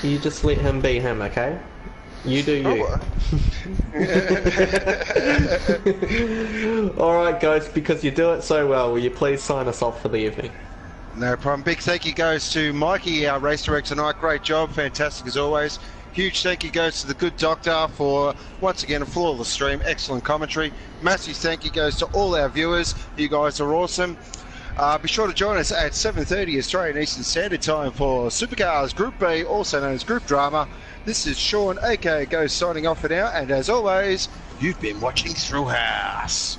You just let him be him, okay? You do you. Alright guys, because you do it so well, will you please sign us off for the evening? No problem. Big thank you goes to Mikey, our race director tonight. Great job, fantastic as always. Huge thank you goes to the good doctor for, once again, a flawless stream. Excellent commentary. Massive thank you goes to all our viewers. You guys are awesome. Be sure to join us at 7:30 Australian Eastern Standard Time for Supercars Group B, also known as Group Drama. This is Sean, aka Ghost, signing off for now. And as always, you've been watching Thrillhouse.